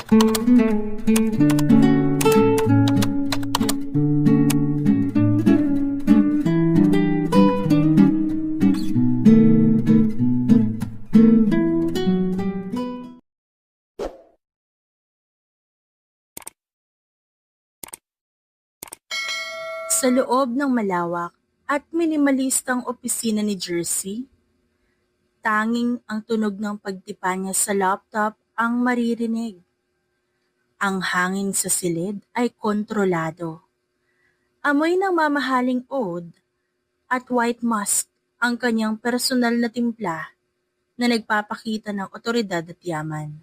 Sa loob ng malawak at minimalistang opisina ni Jersey, tanging ang tunog ng pagtipa niya sa laptop ang maririnig. Ang hangin sa silid ay kontrolado. Amoy ng mamahaling oud at white musk ang kanyang personal na timpla na nagpapakita ng otoridad at yaman.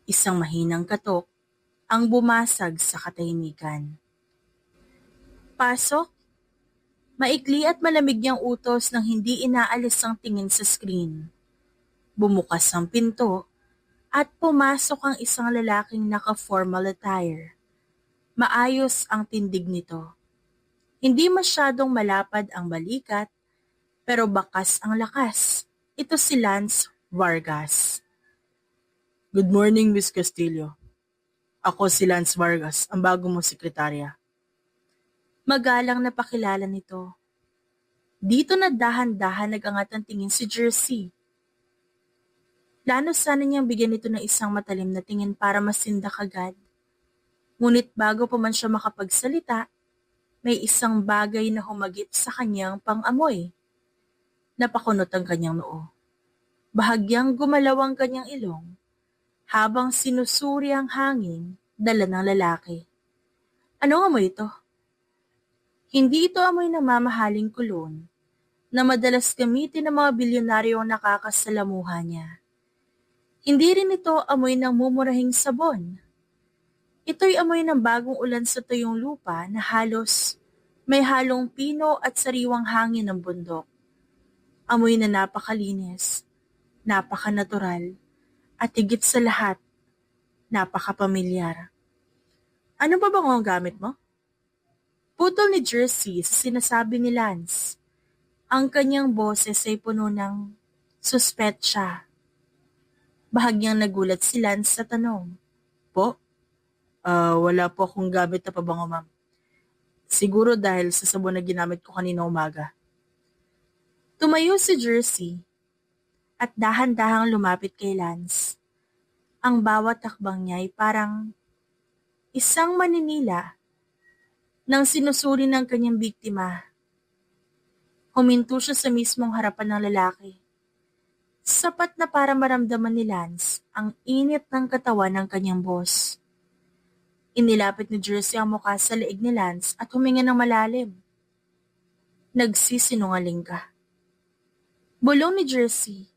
Isang mahinang katok ang bumasag sa katahimikan. Pasok. Maikli at malamig niyang utos nang hindi inaalis ang tingin sa screen. Bumukas ang pinto at pumasok ang isang lalaking naka-formal attire. Maayos ang tindig nito. Hindi masyadong malapad ang balikat, pero bakas ang lakas. Ito si Lance Vargas. Good morning, Miss Castillo. Ako si Lance Vargas, ang bago mong sekretarya. Magalang na pakilala nito. Dito na dahan-dahan nag-angat ang tingin si Jersey. Plano sana niyang bigyan ito ng isang matalim na tingin para masindak agad. Ngunit bago pa man siya makapagsalita, may isang bagay na humagip sa kanyang pang-amoy. Napakunot ang kanyang noo. Bahagyang gumalaw ang kanyang ilong habang sinusuri ang hangin dala ng lalaki. Anong amoy ito? Hindi ito amoy ng mamahaling kulon na madalas gamitin ng mga bilyonaryong nakakasalamuha niya. Hindi rin ito amoy ng mumurahing sabon. Ito'y amoy ng bagong ulan sa tuyong lupa na halos may halong pino at sariwang hangin ng bundok. Amoy na napakalinis, napakanatural, at higit sa lahat, napakapamilyar. Ano ba bang ang gamit mo? Putol ni Jersey sa sinasabi ni Lance. Ang kanyang boses ay puno ng suspetsya. Bahagyang nagulat si Lance sa tanong. Po? Wala po akong gamit na pabango, ma'am. Siguro dahil sa sabon na ginamit ko kanina umaga. Tumayo si Jersey at dahan-dahang lumapit kay Lance. Ang bawat takbang niya ay parang isang maninila nang sinusuri ng kanyang biktima. Huminto siya sa mismong harapan ng lalaki. Sapat na para maramdaman ni Lance ang init ng katawan ng kanyang boss. Inilapit ni Jersey ang mukha sa leeg ni Lance at huminga ng malalim. Nagsisinungaling ka. Bulong ni Jersey.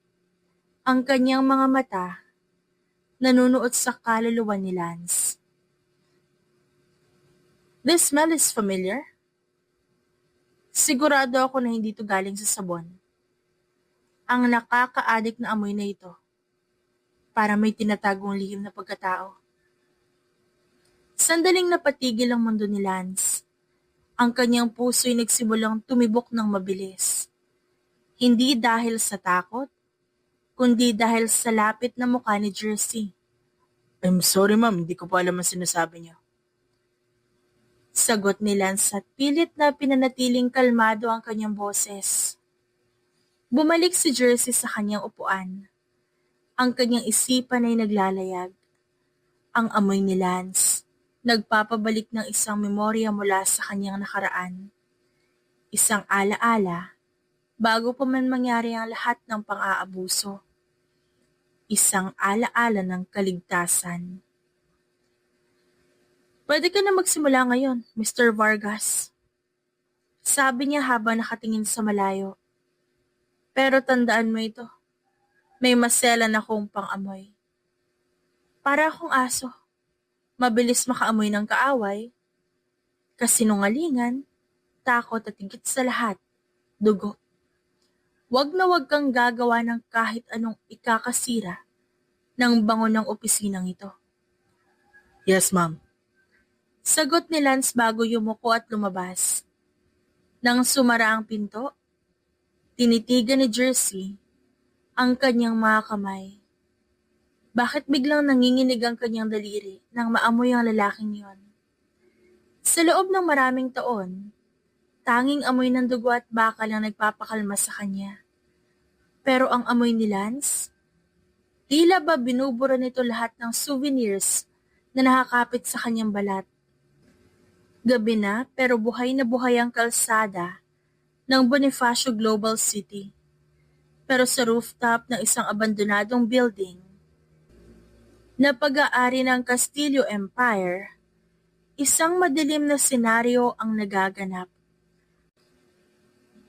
Ang kanyang mga mata nanunuot sa kaluluwa ni Lance. This smell is familiar? Sigurado ako na hindi ito galing sa sabon. Ang nakaka-addict na amoy na ito. Para may tinatagong lihim na pagkatao. Sandaling napatigil ang mundo ni Lance. Ang kanyang puso'y nagsimulang tumibok ng mabilis. Hindi dahil sa takot, kundi dahil sa lapit na mukha ni Jersey. I'm sorry ma'am, hindi ko po alam ang sinasabi niyo. Sagot ni Lance at pilit na pinanatiling kalmado ang kanyang boses. Bumalik si Jersey sa kanyang upuan. Ang kanyang isipan ay naglalayag. Ang amoy ni Lance, nagpapabalik ng isang memorya mula sa kanyang nakaraan. Isang alaala, bago pa man mangyari ang lahat ng pang-aabuso. Isang alaala ng kaligtasan. Pwede ka na magsimula ngayon, Mr. Vargas. Sabi niya habang nakatingin sa malayo. Pero tandaan mo ito, may maselan akong pang-amoy. Para akong aso, mabilis makaamoy ng kaaway, kasinungalingan, takot at higit sa lahat, dugo. Wag na wag kang gagawa ng kahit anong ikakasira ng bango ng opisinang ito. Yes, ma'am. Sagot ni Lance bago yumuko at lumabas. Nang sumara ang pinto, tinitigan ni Jersey ang kanyang mga kamay. Bakit biglang nanginginig ang kanyang daliri nang maamoy ang lalaking yon? Sa loob ng maraming taon, tanging amoy ng dugo at bakal ang nagpapakalma sa kanya. Pero ang amoy ni Lance, tila ba binubura nito lahat ng souvenirs na nakakapit sa kanyang balat. Gabi na pero buhay ang kalsada ng Bonifacio Global City. Pero sa rooftop ng isang abandonadong building na pag-aari ng Castillo Empire, isang madilim na senaryo ang nagaganap.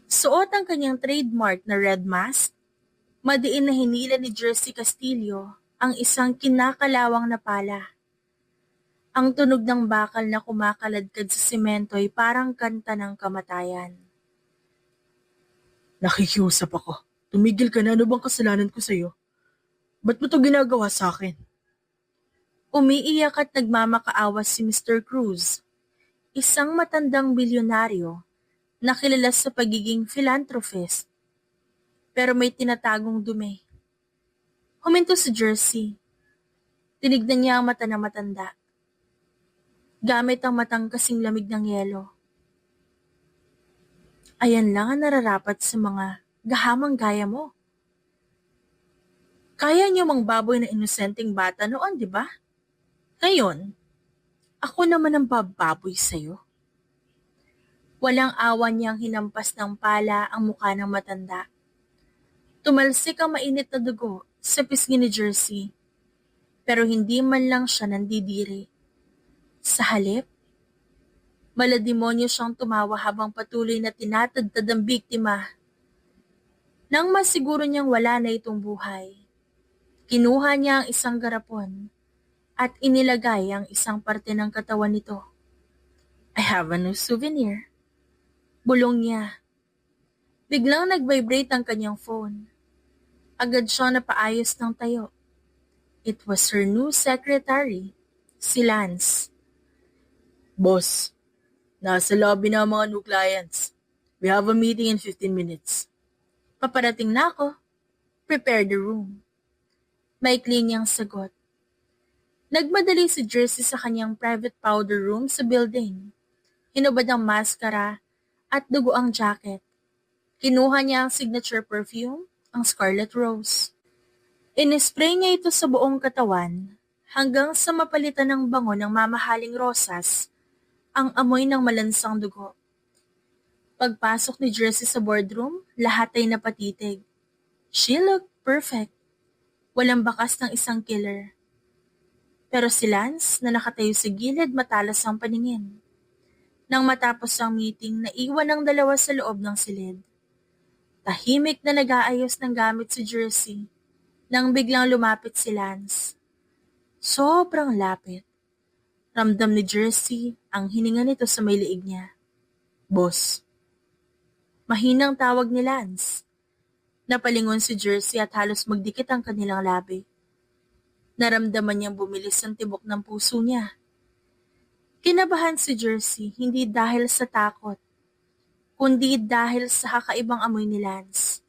Suot ang kanyang trademark na red mask, madiin na hinila ni Jersey Castillo ang isang kinakalawang na pala. Ang tunog ng bakal na kumakaladkad sa semento ay parang kanta ng kamatayan. Nakikiusap ako. Tumigil ka na, ano bang kasalanan ko sa'yo? Ba't mo to ginagawa sa akin? Umiiyak at nagmamakaawa si Mr. Cruz, isang matandang bilyonaryo na kilala sa pagiging philanthropist. Pero may tinatagong dumi. Huminto si Jersey. Tinignan niya ang mata ng matanda. Gamit ang matang kasing lamig ng yelo. Ayan lang ang nararapat sa mga gahamang gaya mo. Kaya niyo mang baboy na inosenteng bata noon, di ba? Ngayon, ako naman ang bababoy sa'yo. Walang awa niyang hinampas ng pala ang mukha ng matanda. Tumalsik ang mainit na dugo sa pisngi ni Jersey, pero hindi man lang siya nandidiri. Sa halip, malademonyo siyang tumawa habang patuloy na tinatadtad ang biktima. Nang masiguro niyang wala na itong buhay, kinuha niya ang isang garapon at inilagay ang isang parte ng katawan nito. I have a new souvenir. Bulong niya. Biglang nag-vibrate ang kanyang phone. Agad siyang napaayos ng tayo. It was her new secretary, si Lance. Boss, nasa lobby na ang mga new clients. We have a meeting in 15 minutes. Paparating na ako. Prepare the room. Maikli niyang sagot. Nagmadali si Jersey sa kanyang private powder room sa building. Hinubad ang maskara at dugo ang jacket. Kinuha niya ang signature perfume, ang Scarlet Rose. Inispray niya ito sa buong katawan hanggang sa mapalitan ng bango ng mamahaling rosas ang amoy ng malansang dugo. Pagpasok ni Jersey sa boardroom, lahat ay napatitig. She looked perfect. Walang bakas ng isang killer. Pero si Lance na nakatayo sa gilid matalas ang paningin. Nang matapos ang meeting, naiwan ang dalawa sa loob ng silid. Tahimik na nag-aayos ng gamit si Jersey nang biglang lumapit si Lance. Sobrang lapit. Ramdam ni Jersey ang hininga nito sa may liig niya. Boss. Mahinang tawag ni Lance. Napalingon si Jersey at halos magdikit ang kanilang labi. Naramdaman niyang bumilis ang tibok ng puso niya. Kinabahan si Jersey hindi dahil sa takot, kundi dahil sa kakaibang amoy ni Lance.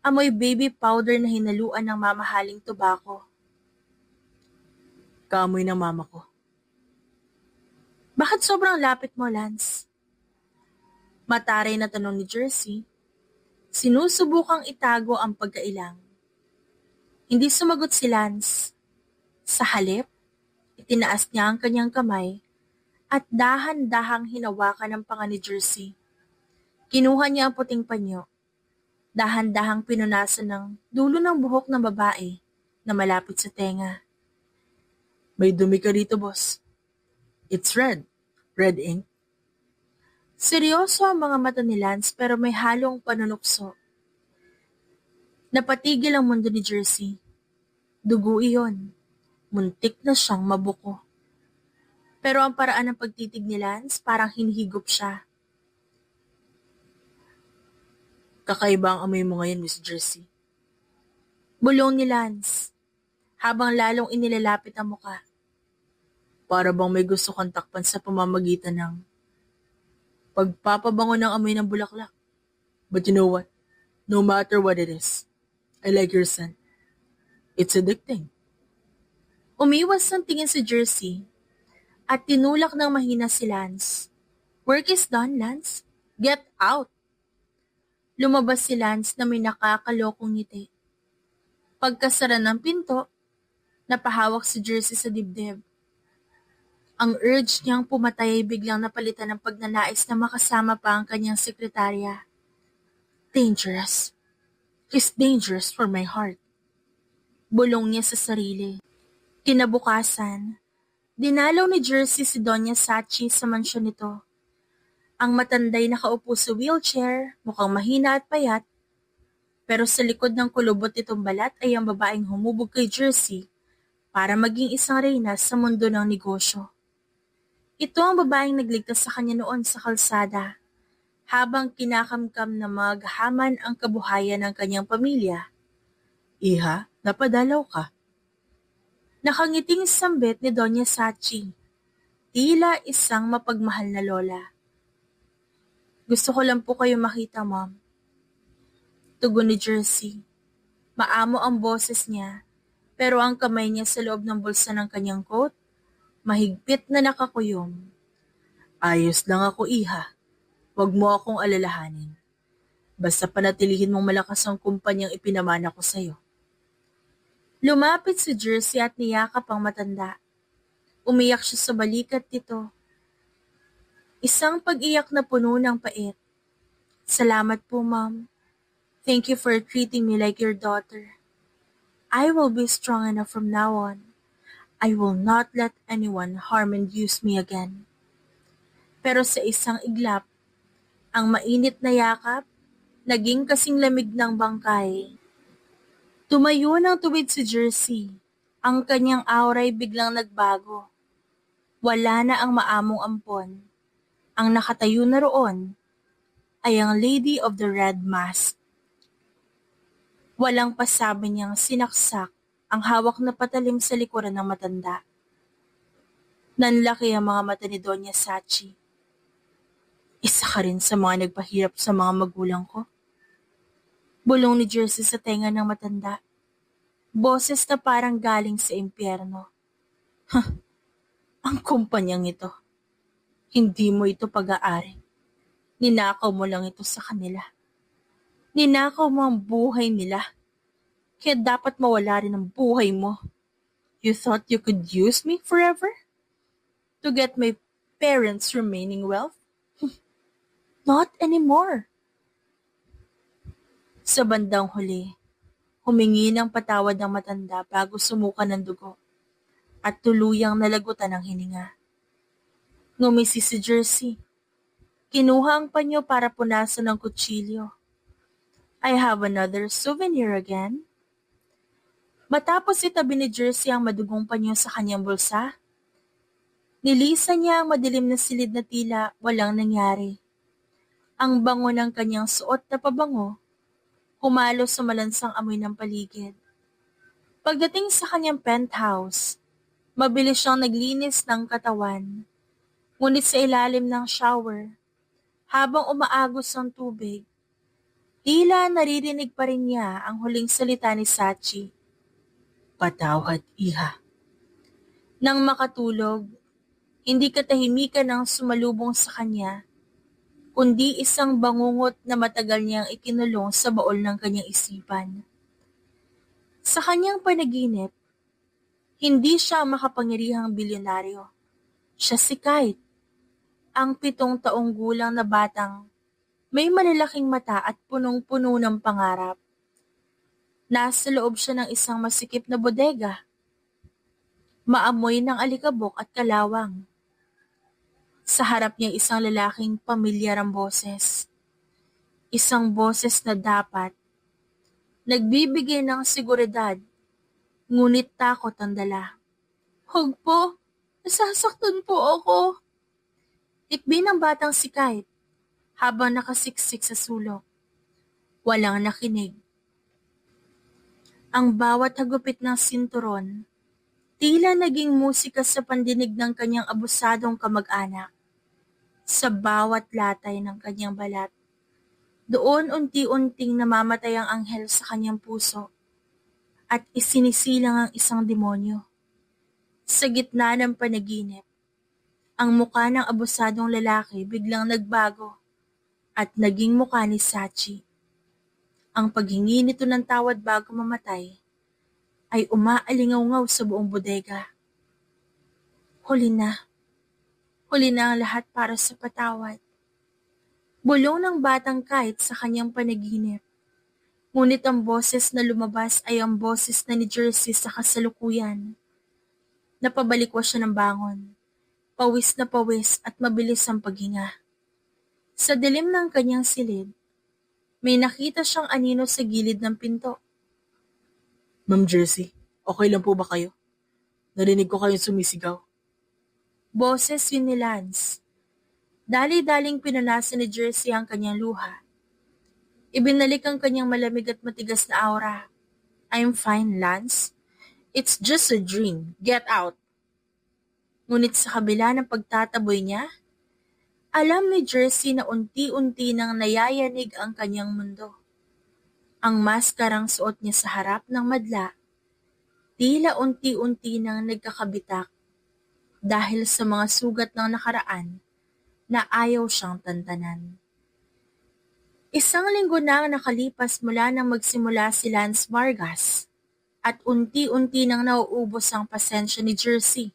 Amoy baby powder na hinaluan ng mamahaling tobacco. Kaamoy ng mama ko. Bakit sobrang lapit mo, Lance? Mataray na tanong ni Jersey. Sinusubukang itago ang pagkailang. Hindi sumagot si Lance. Sa halip, itinaas niya ang kanyang kamay at dahan-dahang hinawakan ang panga ni Jersey. Kinuha niya ang puting panyo. Dahan-dahang pinunasan ng dulo ng buhok ng babae na malapit sa tenga. May dumi ka dito, boss. It's red. Red ink. Seryoso ang mga mata ni Lance pero may halong panunukso. Napatigil ang mundo ni Jersey. Dugo iyon. Muntik na siyang mabuko. Pero ang paraan ng pagtitig ni Lance parang hinihigop siya. Kakaiba ang amoy mo ngayon, Miss Jersey. Bulong ni Lance, habang lalong inilalapit ang muka. Para bang may gusto kang takpan sa pamamagitan ng pagpapabango ng amoy ng bulaklak. But you know what? No matter what it is, I like your scent. It's addicting. Umiwas ng tingin si Jersey at tinulak ng mahina si Lance. Work is done, Lance. Get out! Lumabas si Lance na may nakakalokong ngiti. Pagkasara ng pinto, napahawak si Jersey sa dibdib. Ang urge niyang pumatay ay biglang napalitan ng pagnanais na makasama pa ang kanyang sekretarya. Dangerous. He's dangerous for my heart. Bulong niya sa sarili. Kinabukasan, dinalaw ni Jersey si Doña Sachi sa mansyon nito. Ang matanday nakaupo sa wheelchair, mukhang mahina at payat, pero sa likod ng kulubot nitong balat ay ang babaeng humubog kay Jersey para maging isang reyna sa mundo ng negosyo. Ito ang babaeng nagligtas sa kanya noon sa kalsada, habang kinakamkam na maghaman ang kabuhayan ng kanyang pamilya. Iha, napadalaw ka. Nakangiting sambit ni Doña Sachi, tila isang mapagmahal na lola. Gusto ko lang po kayo makita, Mom. Tugon ni Jersey. Maamo ang boses niya, pero ang kamay niya sa loob ng bulsa ng kanyang coat, mahigpit na nakakuyom. Ayos lang ako, Iha. Huwag mo akong alalahanin. Basta panatilihin mong malakas ang kumpanyang ipinamana ko sa'yo. Lumapit si Jersey at niyakap ang matanda. Umiyak siya sa balikat nito. Isang pag-iyak na puno ng pait. Salamat po, Mom. Thank you for treating me like your daughter. I will be strong enough from now on. I will not let anyone harm and use me again. Pero sa isang iglap, ang mainit na yakap, naging kasing lamig ng bangkay. Tumayo ng tuwid si Jersey. Ang kanyang aura ay biglang nagbago. Wala na ang maamong ampon. Ang nakatayo na roon ay ang Lady of the Red Mask. Walang pasabi niyang sinaksak ang hawak na patalim sa likuran ng matanda. Nanlaki ang mga mata ni Doña Sachi. Isa ka rin sa mga nagpahirap sa mga magulang ko. Bulong ni Jersey sa tenga ng matanda. Boses na parang galing sa impyerno. Ang kumpanyang ito. Hindi mo ito pag-aari. Ninakaw mo lang ito sa kanila. Ninakaw mo ang buhay nila. Kaya dapat mawala rin ang buhay mo. You thought you could use me forever? To get my parents' remaining wealth? Not anymore. Sa bandang huli, humingi ng patawad ang matanda bago sumuka ng dugo at tuluyang nalagutan ng hininga. Ngumisi si Jersey. Kinuha ang panyo para punasan ng kutsilyo. I have another souvenir again. Matapos itabi ni Jersey ang madugong panyo sa kanyang bulsa, nilisan niya ang madilim na silid na tila walang nangyari. Ang bango ng kanyang suot na pabango, humalo sa malansang amoy ng paligid. Pagdating sa kanyang penthouse, mabilis siyang naglinis ng katawan, ngunit sa ilalim ng shower, habang umaagos ang tubig, tila naririnig pa rin niya ang huling salita ni Sachi. Patawad, Iha. Nang makatulog, hindi katahimikan ang sumalubong sa kanya, kundi isang bangungot na matagal niyang ikinulong sa baol ng kanyang isipan. Sa kanyang panaginip, hindi siya ang makapangyarihang bilyonaryo. Siya si Kite, ang 7 taong gulang na batang may malalaking mata at punong-puno ng pangarap. Nasa loob siya ng isang masikip na bodega. Maamoy ng alikabok at kalawang. Sa harap niya isang lalaking pamilyar ang boses. Isang boses na dapat nagbibigay ng seguridad, ngunit takot ang dala. Huwag po, nasasaktan po ako. Tikbi ng batang si Kite habang nakasiksik sa sulok. Walang nakinig. Ang bawat hagupit ng sinturon, tila naging musika sa pandinig ng kanyang abusadong kamag-anak. Sa bawat latay ng kanyang balat, doon unti-unting namamatay ang anghel sa kanyang puso at isinisilang ang isang demonyo. Sa gitna ng panaginip, ang mukha ng abusadong lalaki biglang nagbago at naging mukha ni Sachi. Ang paghingi nito ng tawad bago mamatay ay umaalingaw-ngaw sa buong bodega. Huli na. Huli na ang lahat para sa patawad. Bulong ng batang kahit sa kanyang panaginip. Ngunit ang boses na lumabas ay ang boses na ni Jersey sa kasalukuyan. Napabalikwa siya ng bangon. Pawis na pawis at mabilis ang paghinga. Sa dilim ng kanyang silid, may nakita siyang anino sa gilid ng pinto. Ma'am Jersey, okay lang po ba kayo? Narinig ko kayong sumisigaw. Boses yun ni Lance. Dali-daling pinunasan ni Jersey ang kanyang luha. Ibinalik ang kanyang malamig at matigas na aura. I'm fine, Lance. It's just a dream. Get out. Ngunit sa kabila ng pagtataboy niya, alam ni Jersey na unti-unti nang nayayanig ang kanyang mundo. Ang maskarang suot niya sa harap ng madla, tila unti-unti nang nagkakabitak dahil sa mga sugat ng nakaraan na ayaw siyang tantanan. Isang linggo na ang nakalipas mula nang magsimula si Lance Vargas at unti-unti nang nauubos ang pasensya ni Jersey.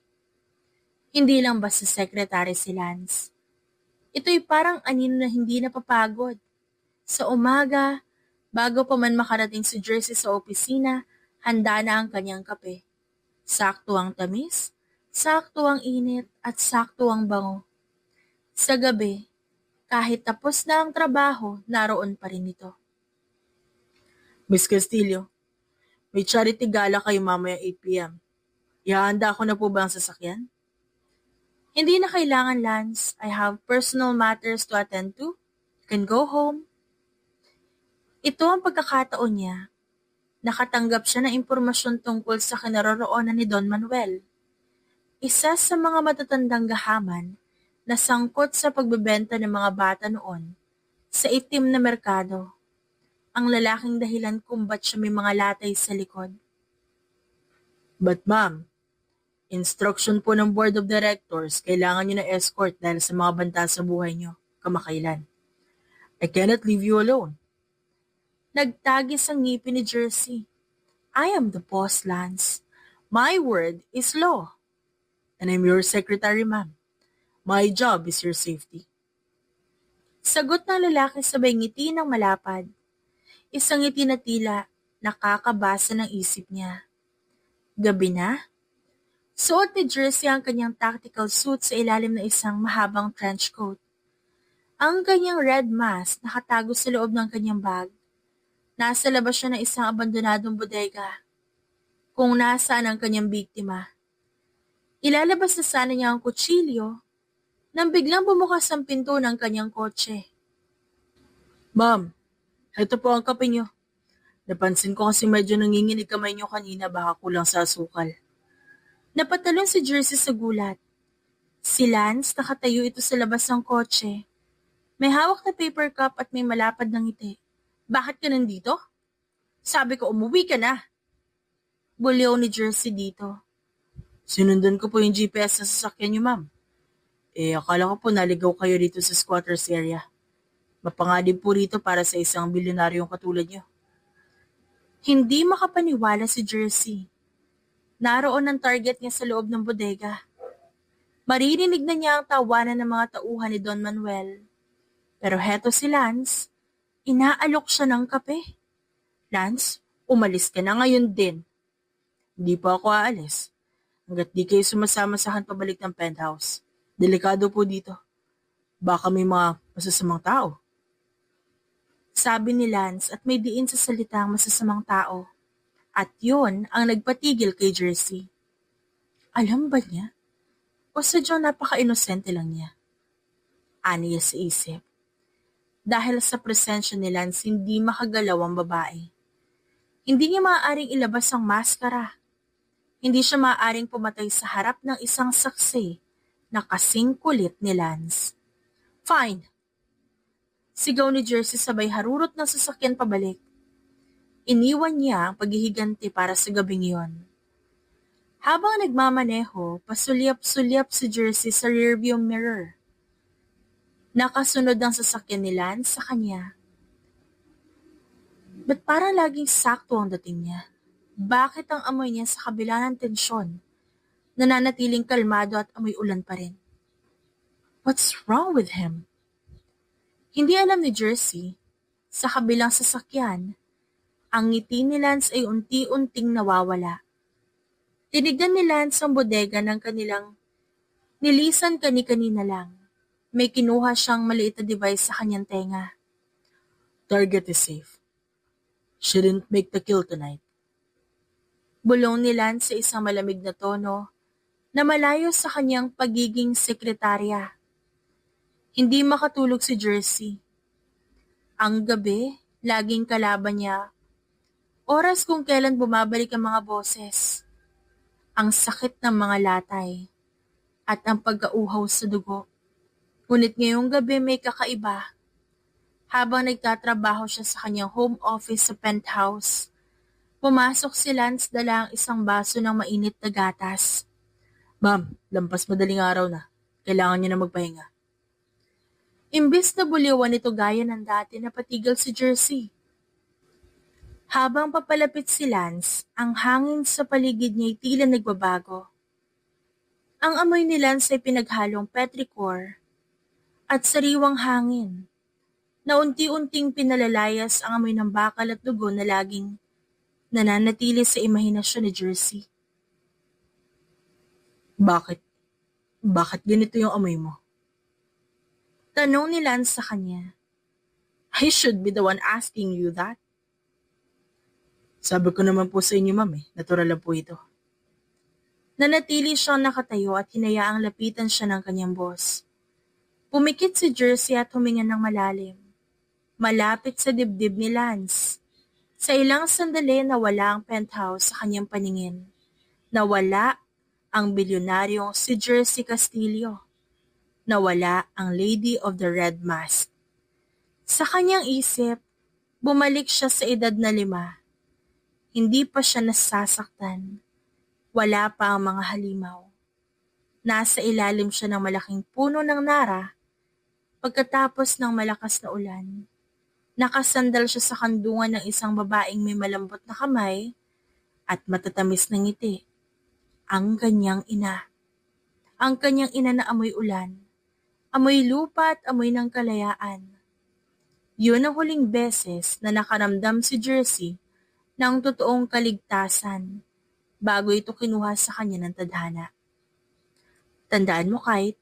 Hindi lang basta sekretary si Lance. Ito'y parang anino na hindi napapagod. Sa umaga, bago pa man makarating si Jersey sa opisina, handa na ang kanyang kape. Sakto ang tamis, sakto ang init at sakto ang bango. Sa gabi, kahit tapos na ang trabaho, naroon pa rin ito. Miss Castillo, may charity gala kayo mamaya 8 p.m. Ihahanda ko na po ba ang sasakyan? Hindi na kailangan, Lance. I have personal matters to attend to. You can go home. Ito ang pagkakataon niya. Nakatanggap siya ng impormasyon tungkol sa kinaroroonan ni Don Manuel. Isa sa mga matatandang gahaman na sangkot sa pagbebenta ng mga bata noon sa itim na merkado. Ang lalaking dahilan kung ba't siya may mga latay sa likod. But ma'am, instruction po ng board of directors, kailangan nyo na escort dahil sa mga banta sa buhay nyo, kamakailan. I cannot leave you alone. Nagtagis ang ngipin ni Jersey. I am the boss, Lance. My word is law. And I'm your secretary, ma'am. My job is your safety. Sagot ng lalaki sabay ngiti ng malapad. Isang ngiti na tila nakakabasa ng isip niya. Gabi na? Suot ni Jersey ang kanyang tactical suit sa ilalim ng isang mahabang trench coat. Ang kanyang red mask nakatago sa loob ng kanyang bag. Nasa labas siya ng isang abandonadong bodega. Kung nasaan ang kanyang biktima. Ilalabas na sana niya ang kutsilyo nang biglang bumukas ang pinto ng kanyang kotse. Ma'am, heto po ang kape nyo. Napansin ko kasi medyo nanginginig kamay nyo kanina, baka kulang sa asukal. Napatalon si Jersey sa gulat. Si Lance nakatayo ito sa labas ng kotse. May hawak na paper cup at may malapad ng ngiti. Bakit ka nandito? Sabi ko umuwi ka na. Bulyaw ni Jersey dito. Sinundan ko po yung GPS sa sasakyan nyo, ma'am. Akala ko po naligaw kayo dito sa squatters area. Mapanganib po rito para sa isang bilyonaryong katulad nyo. Hindi makapaniwala si Jersey. Naroon ang target niya sa loob ng bodega. Maririnig na niya ang tawanan ng mga tauhan ni Don Manuel. Pero heto si Lance, inaalok siya ng kape. Lance, umalis ka na ngayon din. Hindi po ako aalis. Hanggat di kayo sumasama sa akin pabalik ng penthouse. Delikado po dito. Baka may mga masasamang tao. Sabi ni Lance at may diin sa salitang masasamang tao. At yun ang nagpatigil kay Jersey. Alam ba niya? O sadyang napaka-inosente lang niya? Aniya sa isip. Dahil sa presensya ni Lance, hindi makagalaw ang babae. Hindi niya maaaring ilabas ang maskara. Hindi siya maaaring pumatay sa harap ng isang saksi na kasing kulit ni Lance. Fine. Sigaw ni Jersey sabay harurot ng sasakyan pabalik. Iniwan niya ang paghihiganti para sa gabing iyon. Habang nagmamaneho, pasulyap-sulyap si Jersey sa rearview mirror. Nakasunod ang sasakyan ni Lance sa kanya. Ba't parang laging sakto ang dating niya? Bakit ang amoy niya sa kabila ng tensyon? Nananatiling kalmado at amoy ulan pa rin. What's wrong with him? Hindi alam ni Jersey. Sa kabilang sasakyan, ang ngiti ni Lance ay unti-unting nawawala. Tinignan ni Lance ang bodega ng kanilang nilisan kani-kanina lang. May kinuha siyang maliit na device sa kanyang tenga. Target is safe. She didn't make the kill tonight. Bulong ni Lance sa isang malamig na tono na malayo sa kanyang pagiging sekretarya. Hindi makatulog si Jersey. Ang gabi, laging kalaban niya. Oras kung kailan bumabalik ang mga boses. Ang sakit ng mga latay. At ang pagkauhaw sa dugo. Ngunit ngayong gabi may kakaiba. Habang nagtatrabaho siya sa kanyang home office sa penthouse, pumasok si Lance dala ang isang baso ng mainit na gatas. Ma'am, lampas madaling araw na. Kailangan niyo na magpahinga. Imbis na buliwan nito gaya ng dati na patigil si Jersey. Habang papalapit si Lance, ang hangin sa paligid niya ay tila nagbabago. Ang amoy ni Lance ay pinaghalong petrichor at sariwang hangin na unti-unting pinalalayas ang amoy ng bakal at dugo na laging nananatili sa imahinasyon ni Jersey. Bakit? Bakit ganito yung amoy mo? Tanong ni Lance sa kanya. I should be the one asking you that. Sabi ko naman po sa inyo, ma'am natural lang po ito. Nanatili siyang nakatayo at hinayaang lapitan siya ng kanyang boss. Pumikit si Jersey at huminga ng malalim. Malapit sa dibdib ni Lance. Sa ilang sandali nawala ang penthouse sa kanyang paningin. Nawala ang bilyonaryong si Jersey Castillo. Nawala ang Lady of the Red Mask. Sa kanyang isip, bumalik siya sa edad na 5. Hindi pa siya nasasaktan. Wala pa ang mga halimaw. Nasa ilalim siya ng malaking puno ng nara. Pagkatapos ng malakas na ulan, nakasandal siya sa kandungan ng isang babaeng may malambot na kamay at matatamis na ngiti. Ang kanyang ina. Ang kanyang ina na amoy ulan. Amoy lupa at amoy ng kalayaan. Yun ang huling beses na nakaramdam si Jersey ng totoong kaligtasan bago ito kinuha sa kanya ng tadhana. Tandaan mo, Kite,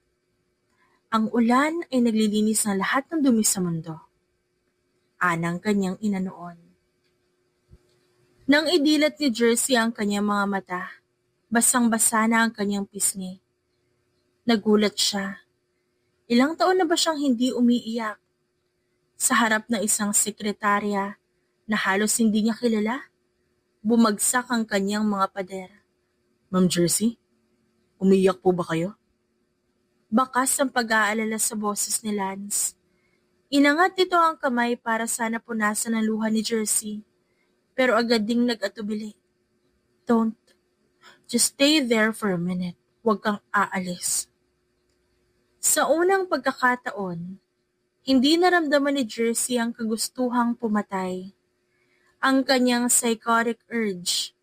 ang ulan ay naglilinis ng lahat ng dumi sa mundo. Anang kanyang ina noon. Nang idilat ni Jersey ang kanyang mga mata, basang-basa na ang kanyang pisngi. Nagulat siya. Ilang taon na ba siyang hindi umiiyak? Sa harap ng isang sekretarya na halos hindi niya kilala, bumagsak ang kanyang mga pader. Ma'am Jersey, umiiyak po ba kayo? Bakas ang pag-aalala sa boses ni Lance. Inangat nito ang kamay para sana punasan ang luha ni Jersey, pero agad ding nag-atubili. Don't. Just stay there for a minute. Huwag kang aalis. Sa unang pagkakataon, hindi naramdaman ni Jersey ang kagustuhang pumatay. Ang kanyang psychotic urge,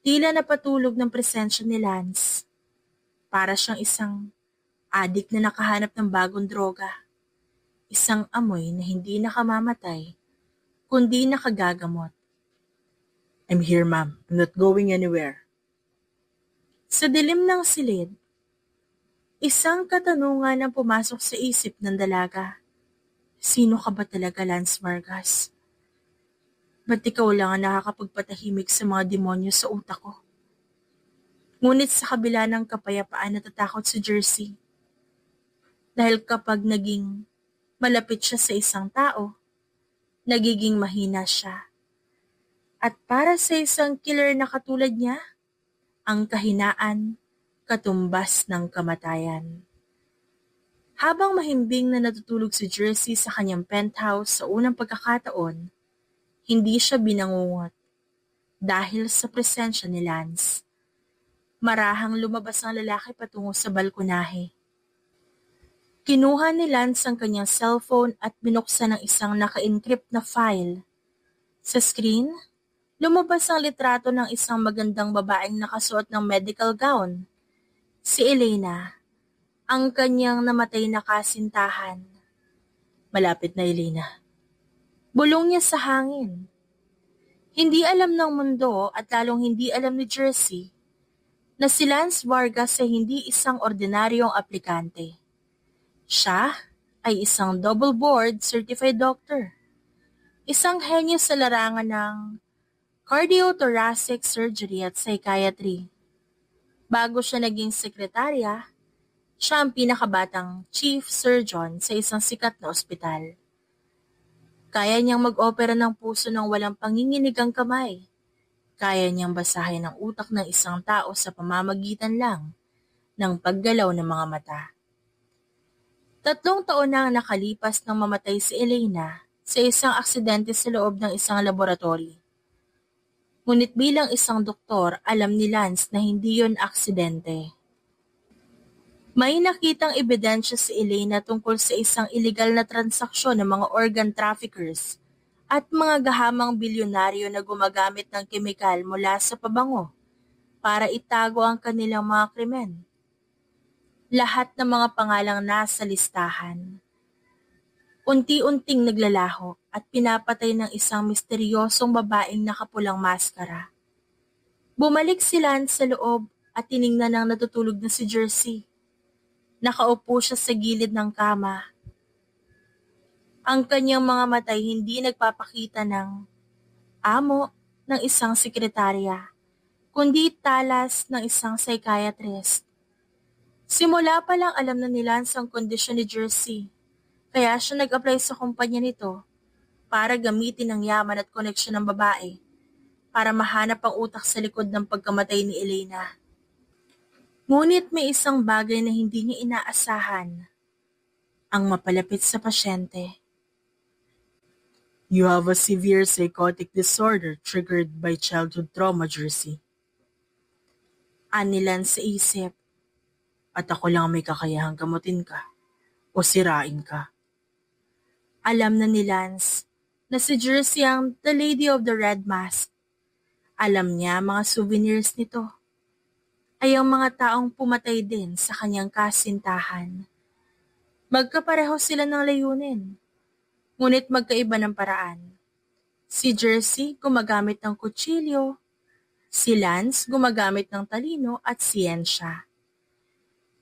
tila napatulog ng presensya ni Lance. Para siyang isang adik na nakahanap ng bagong droga. Isang amoy na hindi nakamamatay, kundi nakagagamot. I'm here, ma'am. I'm not going anywhere. Sa dilim ng silid, isang katanungan ang pumasok sa isip ng dalaga. Sino ka ba talaga, Lance Vargas? Ba't ikaw lang ang nakakapagpatahimik sa mga demonyo sa utak ko? Ngunit sa kabila ng kapayapaan natatakot si Jersey. Dahil kapag naging malapit siya sa isang tao, nagiging mahina siya. At para sa isang killer na katulad niya, ang kahinaan katumbas ng kamatayan. Habang mahimbing na natutulog si Jersey sa kanyang penthouse sa unang pagkakataon, hindi siya binangungot dahil sa presensya ni Lance. Marahang lumabas ang lalaki patungo sa balkonahe. Kinuha ni Lance ang kanyang cellphone at binuksan ang isang naka-encrypt na file. Sa screen, lumabas ang litrato ng isang magandang babaeng nakasuot ng medical gown. Si Elena, ang kanyang namatay na kasintahan. Malapit na Elena. Bulong niya sa hangin. Hindi alam ng mundo at lalong hindi alam ni Jersey na si Lance Vargas ay hindi isang ordinaryong aplikante. Siya ay isang double board certified doctor. Isang henyo sa larangan ng cardiothoracic surgery at psychiatry. Bago siya naging sekretarya, siya ang pinakabatang chief surgeon sa isang sikat na ospital. Kaya niyang mag-opera ng puso ng walang panginginig ang kamay. Kaya niyang basahin ang utak ng isang tao sa pamamagitan lang ng paggalaw ng mga mata. 3 taon na ang nakalipas nang mamatay si Elena sa isang aksidente sa loob ng isang laboratory. Ngunit bilang isang doktor, alam ni Lance na hindi yon aksidente. May nakitang ebidensya si Elena tungkol sa isang illegal na transaksyon ng mga organ traffickers at mga gahamang bilyonaryo na gumagamit ng kemikal mula sa pabango para itago ang kanilang mga krimen. Lahat ng mga pangalang nasa listahan. Unti-unting naglalaho at pinapatay ng isang misteryosong babaeng nakapulang maskara. Bumalik si Lance sa loob at tiningnan ng natutulog na si Jersey. Nakaupo siya sa gilid ng kama. Ang kanyang mga matay hindi nagpapakita ng amo ng isang sekretarya, kundi talas ng isang psychiatrist. Simula pa lang alam na ni Lance ang kondisyon ni Jersey, kaya siya nag-apply sa kumpanya nito para gamitin ang yaman at koneksyon ng babae para mahanap ang utak sa likod ng pagkamatay ni Elena. Ngunit may isang bagay na hindi niya inaasahan, ang mapalapit sa pasyente. You have a severe psychotic disorder triggered by childhood trauma, Jersey. Ani Lance sa isip. At ako lang may kakayahang gamutin ka o sirain ka. Alam na ni Lance na si Jersey ang The Lady of the Red Mask. Alam niya mga souvenirs nito ay ang mga taong pumatay din sa kanyang kasintahan. Magkapareho sila ng layunin, ngunit magkaiba ng paraan. Si Jersey gumagamit ng kutsilyo, si Lance gumagamit ng talino at siyensya.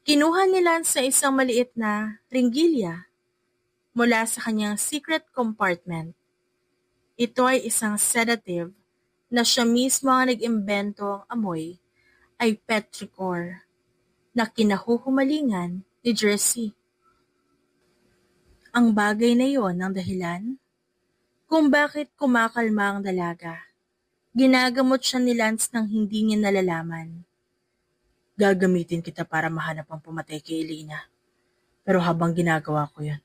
Kinuha ni Lance sa isang maliit na ringgilya mula sa kanyang secret compartment. Ito ay isang sedative na siya mismo ang nag-imbento ang amoy ay petrichor na kinahuhumalingan ni Jersey. Ang bagay na iyon ang dahilan kung bakit kumakalma ang dalaga. Ginagamot siya ni Lance nang hindi niya nalalaman. Gagamitin kita para mahanap ang pumatay kay Elena. Pero habang ginagawa ko yun,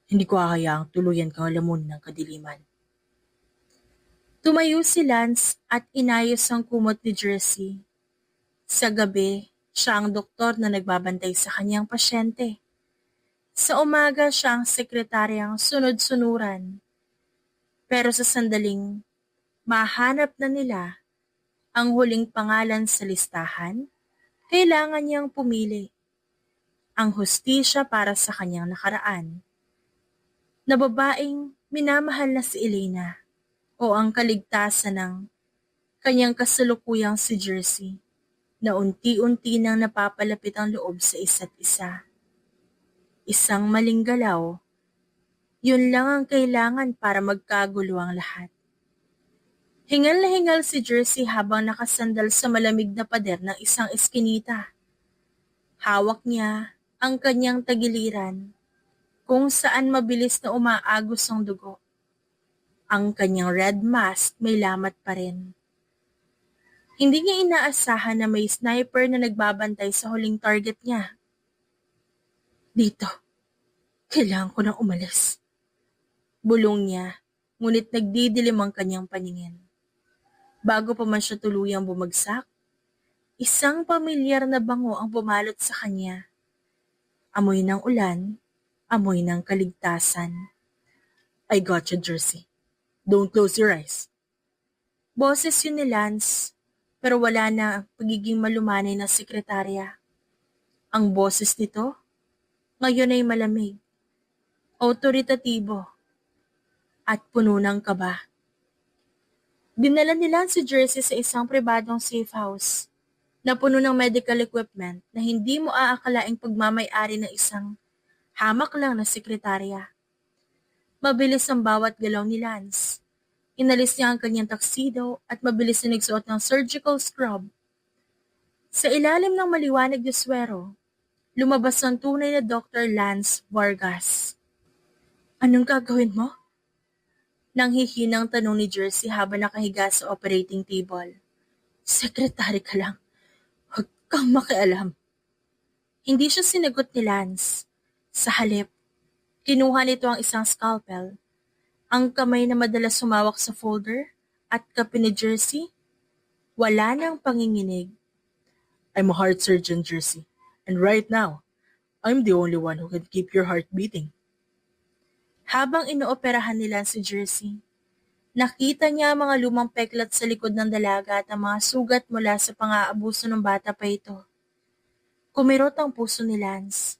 hindi ko hahayaang tuluyan kang lamunin ng kadiliman. Tumayo si Lance at inayos ang kumot ni Jersey. Sa gabi, siya ang doktor na nagbabantay sa kanyang pasyente. Sa umaga, siya ang sekretaryang sunod-sunuran. Pero sa sandaling mahanap na nila ang huling pangalan sa listahan, kailangan niyang pumili. Ang hustisya para sa kanyang nakaraan. Na babaeng minamahal na si Elena o ang kaligtasan ng kanyang kasalukuyang si Jersey na unti-unti nang napapalapit ang loob sa isa't isa. Isang maling galaw, yun lang ang kailangan para magkagulo ang lahat. Hingal na hingal si Jersey habang nakasandal sa malamig na pader ng isang eskinita. Hawak niya ang kanyang tagiliran kung saan mabilis na umaagos ang dugo. Ang kanyang red mask may lamat pa rin. Hindi niya inaasahan na may sniper na nagbabantay sa huling target niya. Dito, kailangan ko nang umalis. Bulong niya, ngunit nagdidilim ang kanyang paningin. Bago pa man siya tuluyang bumagsak, Isang pamilyar na bango ang bumalot sa kanya. Amoy ng ulan, amoy ng kaligtasan. I got you, Jersey. Don't close your eyes. Boses yun ni Lance, pero wala na ang pagiging malumanay na sekretarya. Ang boses nito, ngayon ay malamig, otoritatibo, at puno ng kaba. Dinala ni Lance si Jersey sa isang pribadong safe house na puno ng medical equipment na hindi mo aakalaing pagmamay-ari ng isang hamak lang na sekretarya. Mabilis ang bawat galaw ni Lance. Inalis niya ang kanyang tuxedo at mabilis na nagsuot ng surgical scrub. Sa ilalim ng maliwanag na swero, lumabas ang tunay na Dr. Lance Vargas. Anong gagawin mo? Nanghihinang tanong ni Jersey habang nakahiga sa operating table. Sekretary ka lang. Huwag kang makialam. Hindi siya sinagot ni Lance. Sa halip, kinuha nito ang isang scalpel. Ang kamay na madalas sumawak sa folder at kape ni Jersey, wala nang panginginig. I'm a heart surgeon, Jersey. And right now, I'm the only one who can keep your heart beating. Habang inooperahan nila si Jersey, nakita niya ang mga lumang peklat sa likod ng dalaga at ang mga sugat mula sa pang-aabuso ng bata pa ito. Kumirot ang puso ni Lance.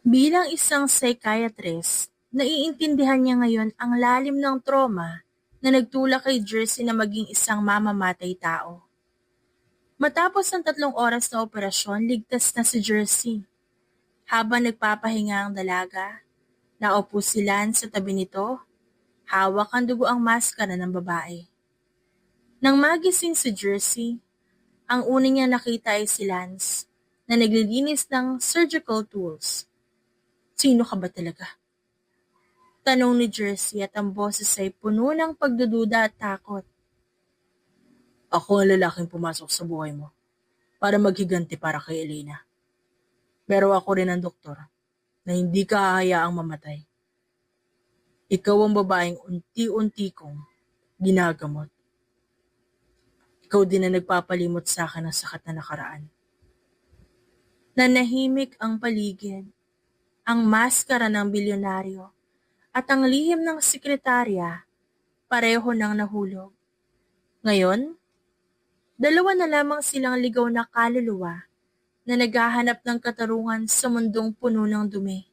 Bilang isang psychiatrist, naiintindihan niya ngayon ang lalim ng trauma na nagtulak kay Jersey na maging isang mamamatay tao. Matapos ang 3 oras na operasyon, ligtas na si Jersey. Habang nagpapahinga ang dalaga, naupo si Lance sa tabi nito, hawak ang dugo ang maskara ng babae. Nang magising si Jersey, ang una niya nakita ay si Lance na naglilinis ng surgical tools. Sino ka ba talaga? Tanong ni Jersey at ang boses ay puno ng pagdududa at takot. Ako ang lalaking pumasok sa buhay mo para maghiganti para kay Elena. Pero ako rin ang doktor na hindi ka hahayaang mamatay. Ikaw ang babaeng unti-unti kong ginagamot. Ikaw din ang nagpapalimot sa akin ng sakat na nakaraan. Nanahimik ang paligid, ang maskara ng bilyonaryo at ang lihim ng sekretarya pareho nang nahulog. Ngayon, dalawa na lamang silang ligaw na kaluluwa na naghahanap ng katarungan sa mundong puno ng dumi.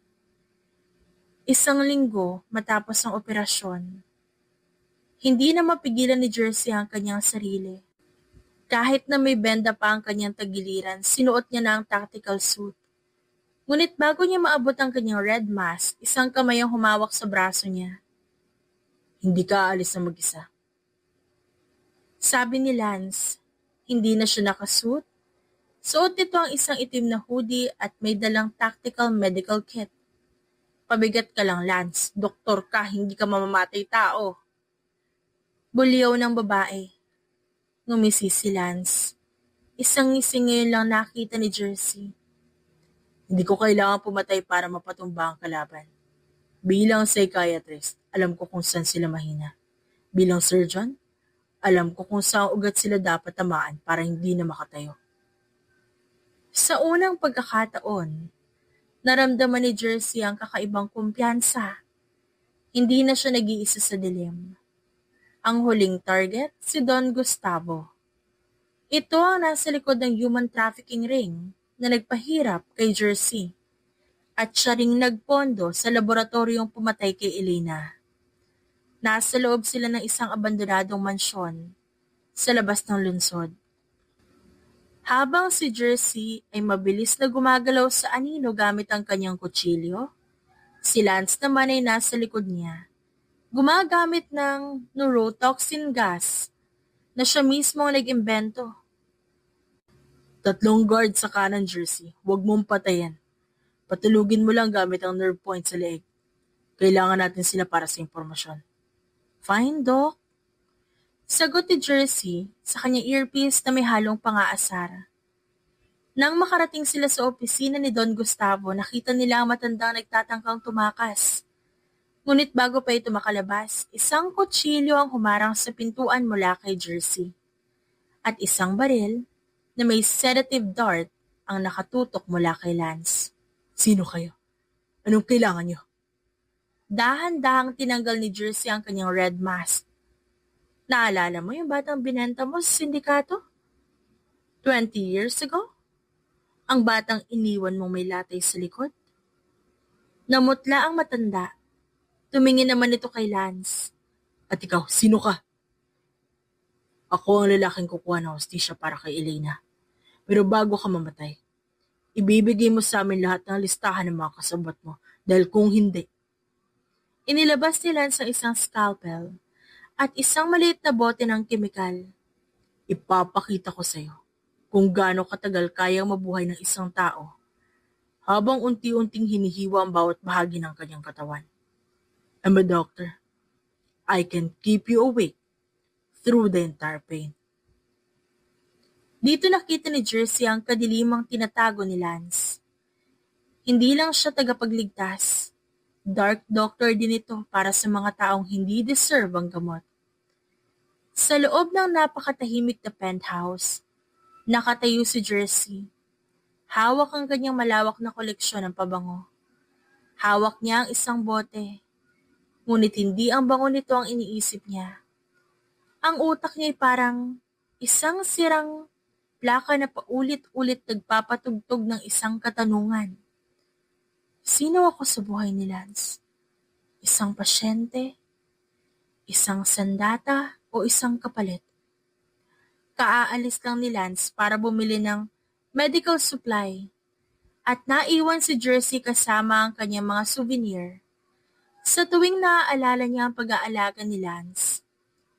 1 linggo matapos ang operasyon, hindi na mapigilan ni Jersey ang kanyang sarili. Kahit na may benda pa ang kanyang tagiliran, sinuot niya na ang tactical suit. Ngunit bago niya maabot ang kanyang red mask, isang kamay ang humawak sa braso niya. Hindi ka aalis na mag-isa. Sabi ni Lance, hindi na siya nakasuit. Suot nito ang isang itim na hoodie at may dalang tactical medical kit. Pabigat ka lang, Lance. Doktor ka, hindi ka mamamatay tao. Buliyaw ng babae. Ngumisi si Lance. Isang ngisi ngayon lang nakita ni Jersey. Hindi ko kailangan pumatay para mapatumba ang kalaban. Bilang psychiatrist, alam ko kung saan sila mahina. Bilang surgeon, alam ko kung saan ugat sila dapat tamaan para hindi na makatayo. Sa unang pagkakataon, naramdaman ni Jersey ang kakaibang kumpiyansa. Hindi na siya nag-iisa sa dilim. Ang huling target, si Don Gustavo. Ito ang nasa likod ng human trafficking ring na nagpahirap kay Jersey. At siya ring nagpondo sa laboratoryong pumatay kay Elena. Nasa loob sila ng isang abandonadong mansyon sa labas ng lungsod. Habang si Jersey ay mabilis na gumagalaw sa anino gamit ang kanyang kutsilyo, si Lance naman ay nasa likod niya, gumagamit ng neurotoxin gas na siya mismo ang nag-imbento. 3 guard sa kanan, Jersey. Huwag mong patayin. Patulugin mo lang gamit ang nerve point sa leeg. Kailangan natin sila para sa impormasyon. Fine, Doc. Sagot ni Jersey sa kanyang earpiece na may halong pang-aasar. Nang makarating sila sa opisina ni Don Gustavo, nakita nila ang matandang nagtatangkang tumakas. Ngunit bago pa ito makalabas, isang kutsilyo ang humarang sa pintuan mula kay Jersey. At isang baril na may sedative dart ang nakatutok mula kay Lance. Sino kayo? Anong kailangan nyo? Dahan-dahang tinanggal ni Jersey ang kanyang red mask. Naalala mo yung batang binenta mo sa sindikato? 20 years ago? Ang batang iniwan mong may latay sa likod? Namutla ang matanda. Tumingin naman ito kay Lance. At ikaw, sino ka? Ako ang lalaking kukuha ng hostisya para kay Elena. Pero bago ka mamatay, ibibigay mo sa amin lahat ng listahan ng mga kasabot mo. Dahil kung hindi, Inilabas ni Lance ang isang scalpel at isang maliit na bote ng kemikal. ipapakita ko sa iyo kung gaano katagal kayang mabuhay ng isang tao habang unti-unting hinihiwa ang bawat bahagi ng kanyang katawan. I'm a doctor. I can keep you awake through the entire pain. Dito nakita ni Jersey ang kadilimang tinatago ni Lance. Hindi lang siya tagapagligtas. Dark doctor din ito para sa mga taong hindi deserve ang gamot. Sa loob ng napakatahimik na penthouse, nakatayo si Jersey. Hawak ang kanyang malawak na koleksyon ng pabango. Hawak niya ang isang bote. Ngunit hindi ang bango nito ang iniisip niya. Ang utak niya ay parang isang sirang plaka na paulit-ulit nagpapatugtog ng isang katanungan. Sino ako sa buhay ni Lance? Isang pasyente? Isang sandata o isang kapalit? Kaaalis lang ni Lance para bumili ng medical supply at naiwan si Jersey kasama ang kanyang mga souvenir. Sa tuwing naaalala niya ang pag-aalaga ni Lance,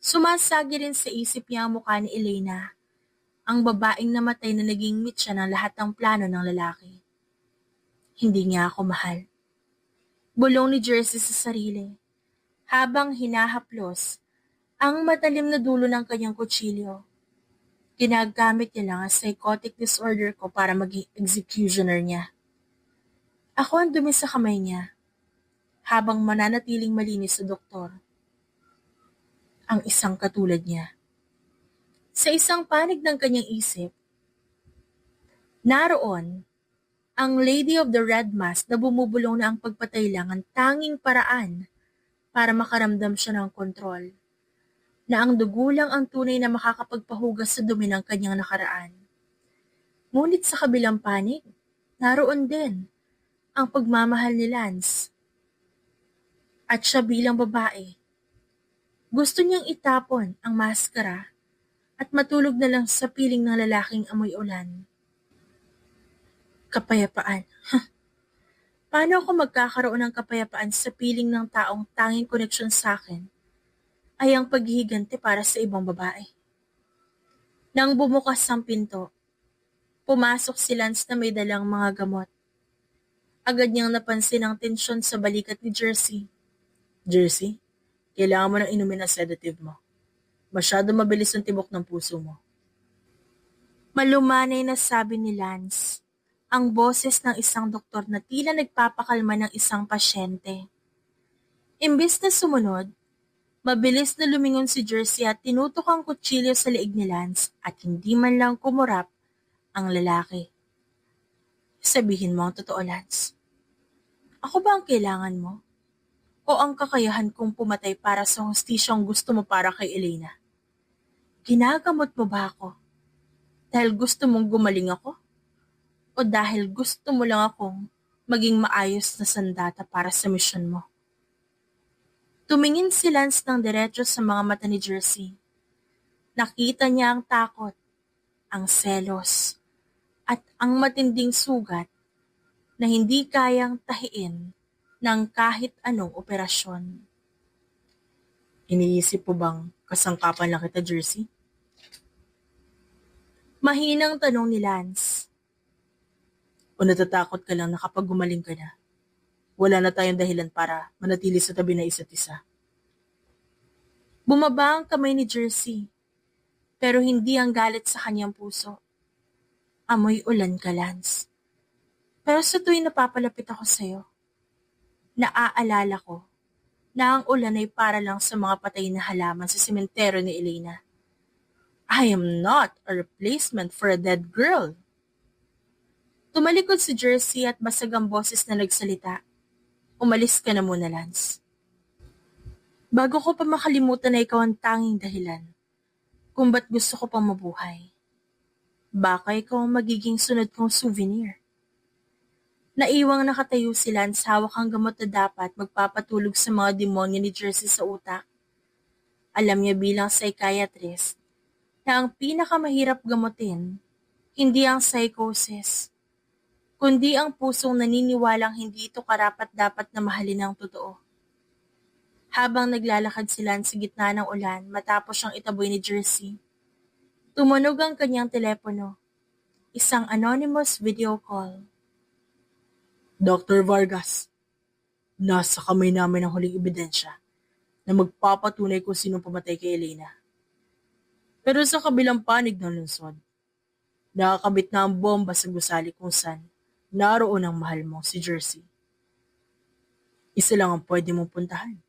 sumasagi rin sa isip niya ang mukha ni Elena, ang babaeng namatay na naging mitya ng lahat ng plano ng lalaki. Hindi niya ako mahal. Bulong ni Jersey sa sarili, habang hinahaplos ang matalim na dulo ng kanyang kutsilyo. Ginagamit niya lang ang psychotic disorder ko para maging executioner niya. Ako ang dumi sa kamay niya, habang mananatiling malinis sa doktor. Ang isang katulad niya. Sa isang panig ng kanyang isip, naroon ang Lady of the Red Mask na bumubulong na ang pagpatay lang ang tanging paraan para makaramdam siya ng kontrol, na ang dugo lang ang tunay na makakapagpahugas sa dumi ng kanyang nakaraan. Ngunit sa kabilang panig, naroon din ang pagmamahal ni Lance. At siya bilang babae, gusto niyang itapon ang maskara at matulog na lang sa piling ng lalaking amoy ulan. Kapayapaan. Paano ako magkakaroon ng kapayapaan sa piling ng taong tanging koneksyon sa akin ay ang paghihiganti para sa ibang babae? Nang bumukas ang pinto, pumasok si Lance na may dalang mga gamot. Agad niyang napansin ang tensyon sa balikat ni Jersey. Jersey, kailangan mo nang inumin ang sedative mo. Masyado mabilis ang tibok ng puso mo. Malumanay na sabi ni Lance, ang boses ng isang doktor na tila nagpapakalma ng isang pasyente. Imbes na sumunod, mabilis na lumingon si Jersey at tinutok ang kutsilyo sa leeg ni Lance at hindi man lang kumurap ang lalaki. Sabihin mo ang totoo, Lance. Ako ba ang kailangan mo? O ang kakayahan kong pumatay para sa hostisyang gusto mo para kay Elena? Ginagamot mo ba ako? Dahil gusto mong gumaling ako? O dahil gusto mo lang akong maging maayos na sandata para sa misyon mo? Tumingin si Lance ng diretso sa mga mata ni Jersey. Nakita niya ang takot, ang selos, at ang matinding sugat na hindi kayang tahiin ng kahit anong operasyon. Iniisip mo bang kasangkapan lang kita, Jersey? Mahinang tanong ni Lance. O natatakot ka lang na kapag gumaling ka na, wala na tayong dahilan para manatili sa tabi ng isa't isa? Bumaba ang kamay ni Jersey, pero hindi ang galit sa kanyang puso. Amoy ulan ka, Lance. Pero sa tuwing napapalapit ako sa'yo, naaalala ko na ang ulan ay para lang sa mga patay na halaman sa sementeryo ni Elena. I am not a replacement for a dead girl. Tumalikod si Jersey at basag ang boses na nagsalita. Umalis ka na muna, Lance. Bago ko pa makalimutan na ikaw ang tanging dahilan kung ba't gusto ko pang mabuhay. Baka ikaw ang magiging sunod kong souvenir. Naiwang nakatayo si Lance, hawak ang gamot na dapat magpapatulog sa mga demonyo ni Jersey sa utak. Alam niya bilang psychiatrist na ang pinakamahirap gamutin, hindi ang psychosis, kundi ang pusong naniniwalang hindi ito karapat-dapat na mahalin ng totoo. Habang naglalakad si Lance sa gitna ng ulan matapos siyang itaboy ni Jersey, tumunog ang kanyang telepono. Isang anonymous video call. Dr. Vargas, nasa kamay namin ang huling ebidensya na magpapatunay kung sino pumatay kay Elena. Pero sa kabilang panig ng lungsod, nakakabit na ang bomba sa gusali kung saan naroon ang mahal mo, si Jersey. Isa lang ang pwede mong puntahan.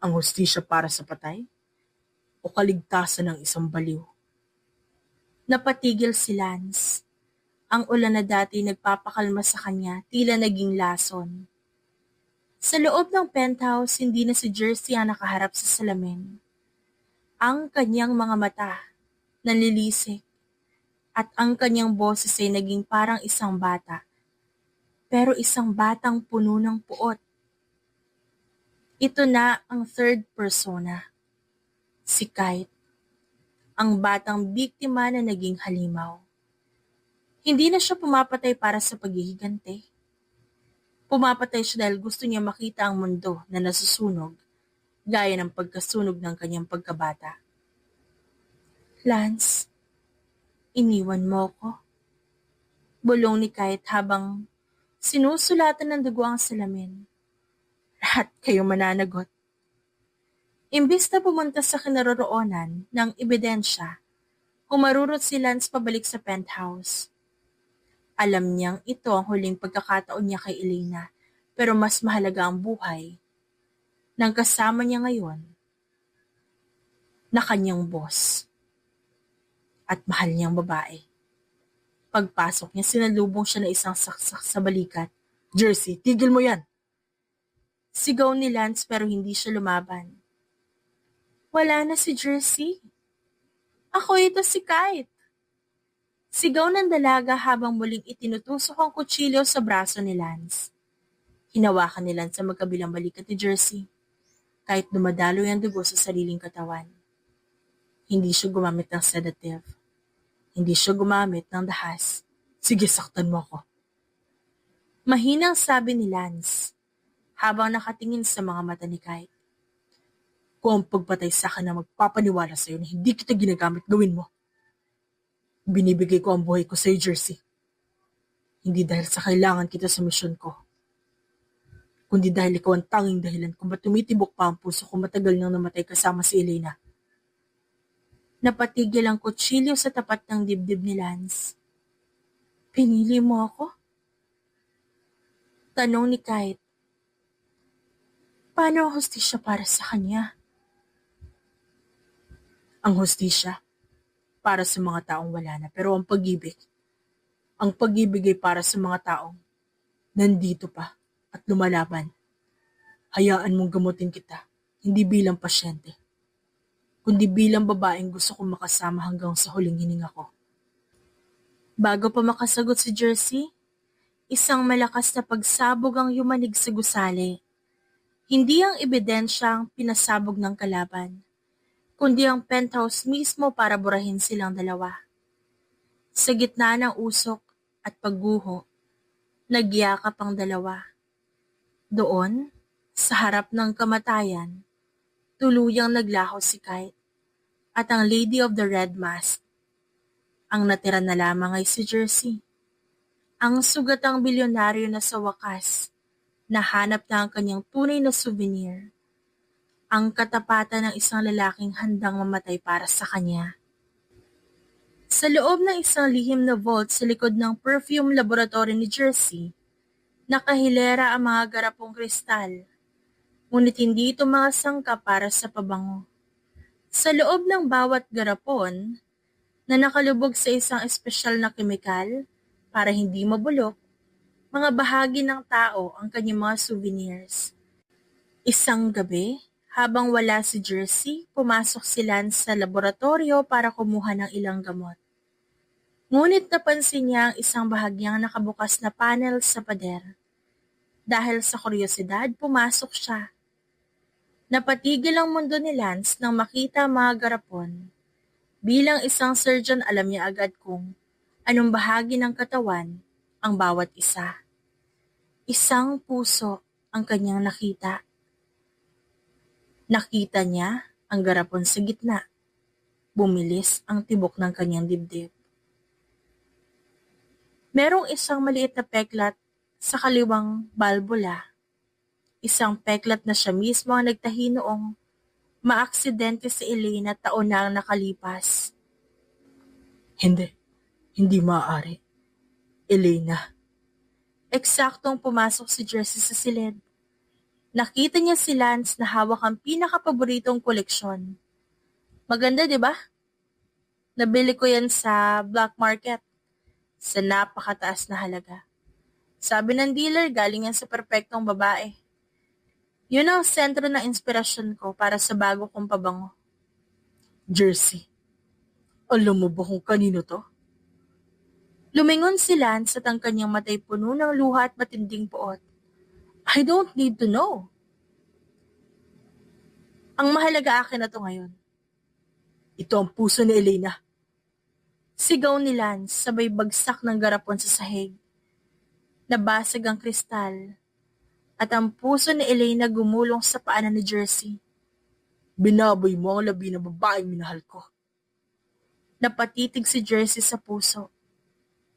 Ang hustisya para sa patay o kaligtasan ng isang baliw. Napatigil si Lance. Ang ulan na dati nagpapakalma sa kanya tila naging lason. Sa loob ng penthouse, hindi na si Jersey ang nakaharap sa salamin. Ang kanyang mga mata, nanlilisik, at ang kanyang boses ay naging parang isang bata, pero isang batang puno ng puot. Ito na ang third persona, si Kite, ang batang biktima na naging halimaw. Hindi na siya pumapatay para sa paghihigante. Pumapatay siya dahil gusto niya makita ang mundo na nasusunog, gaya ng pagkasunog ng kanyang pagkabata. Lance, iniwan mo ko. Bulong ni Kite habang sinusulatan ng dugo ang salamin. Lahat kayo mananagot. Imbis na pumunta sa kinaroroonan ng ebidensya, humarurot si Lance pabalik sa penthouse. Alam niyang ito ang huling pagkakataon niya kay Elena, pero mas mahalaga ang buhay ng kasama niya ngayon na kanyang boss at mahal niyang babae. Pagpasok niya, sinalubong siya ng isang saksak sa balikat. Jersey, tigil mo yan! Sigaw ni Lance pero hindi siya lumaban. Wala na si Jersey. Ako ito si Kite. Sigaw ng dalaga habang muling itinutusok ang kutsilyo sa braso ni Lance. Hinawakan ni Lance sa magkabilang balikat ni Jersey, kahit dumadaloy ang dugo sa sariling katawan. Hindi siya gumamit ng sedative. Hindi siya gumamit ng dahas. Sige, saktan mo ako. Mahinang sabi ni Lance, habang nakatingin sa mga mata ni Kite. Kung ang pagpatay sa akin na magpapaniwala sa'yo na hindi kita ginagamit, gawin mo. Binibigay ko ang buhay ko sa'yo, Jersey. Hindi dahil sa kailangan kita sa misyon ko, kundi dahil ikaw ang tanging dahilan kung ba't tumitibok pa ang puso ko matagal nang namatay kasama si Elena. Napatigil ang kutsilyo sa tapat ng dibdib ni Lance. Pinili mo ako? Tanong ni Kite. Paano ang hustisya para sa kanya? Ang hustisya para sa mga taong wala na, pero ang pag-ibig ay para sa mga taong nandito pa at lumalaban. Hayaan mong gamutin kita, hindi bilang pasyente, kundi bilang babaeng gusto kong makasama hanggang sa huling hininga ko. Bago pa makasagot si Jersey, isang malakas na pagsabog ang yumanig sa gusali. Hindi ang ebidensya ang pinasabog ng kalaban, kundi ang penthouse mismo para burahin silang dalawa. Sa gitna ng usok at pagguho, nagyakap ang dalawa. Doon, sa harap ng kamatayan, tuluyang naglaho si Kite at ang Lady of the Red Mask. Ang natira na lamang ay si Jersey, ang sugatang bilyonaryo na sa wakas nahanap na ang kanyang tunay na souvenir. Ang katapatan ng isang lalaking handang mamatay para sa kanya. Sa loob ng isang lihim na vault sa likod ng perfume laboratory ni Jersey, nakahilera ang mga garapong kristal, ngunit hindi ito mga sangka para sa pabango. Sa loob ng bawat garapon, na nakalubog sa isang espesyal na kemikal para hindi mabulok mga bahagi ng tao ang kanyang mga souvenirs. Isang gabi, habang wala si Jersey, pumasok si Lance sa laboratorio para kumuha ng ilang gamot. Ngunit napansin niya ang isang bahagyang nakabukas na panel sa pader. Dahil sa kuryosidad, pumasok siya. Napatigil ang mundo ni Lance nang makita ang mga garapon. Bilang isang surgeon, alam niya agad kung anong bahagi ng katawan ang bawat isa. Isang puso ang kanyang nakita. Nakita niya ang garapon sa gitna. Bumilis ang tibok ng kanyang dibdib. Merong isang maliit na peklat sa kaliwang balbula. Isang peklat na siya mismo ang nagtahi noong maaksidente si Elena taon na ang nakalipas. Hindi maaari. Elena. Eksaktong pumasok si Jersey sa silid. Nakita niya si Lance na hawak ang pinakapaboritong koleksyon. Maganda, di ba? Nabili ko yan sa black market sa napakataas na halaga. Sabi ng dealer, galing yan sa perpektong babae. Yun ang sentro ng inspirasyon ko para sa bago kong pabango. Jersey. Alam mo ba kung kanino to? Lumingon si Lance at ang kanyang matay puno ng luha at matinding puot. I don't need to know. Ang mahalaga akin na to ngayon. Ito ang puso ni Elena. Sigaw ni Lance sabay bagsak ng garapon sa sahig. Nabasag ang kristal at ang puso ni Elena gumulong sa paanan ni Jersey. Binaboy mo ang labi ng babaeng minahal ko. Napatitig si Jersey sa puso.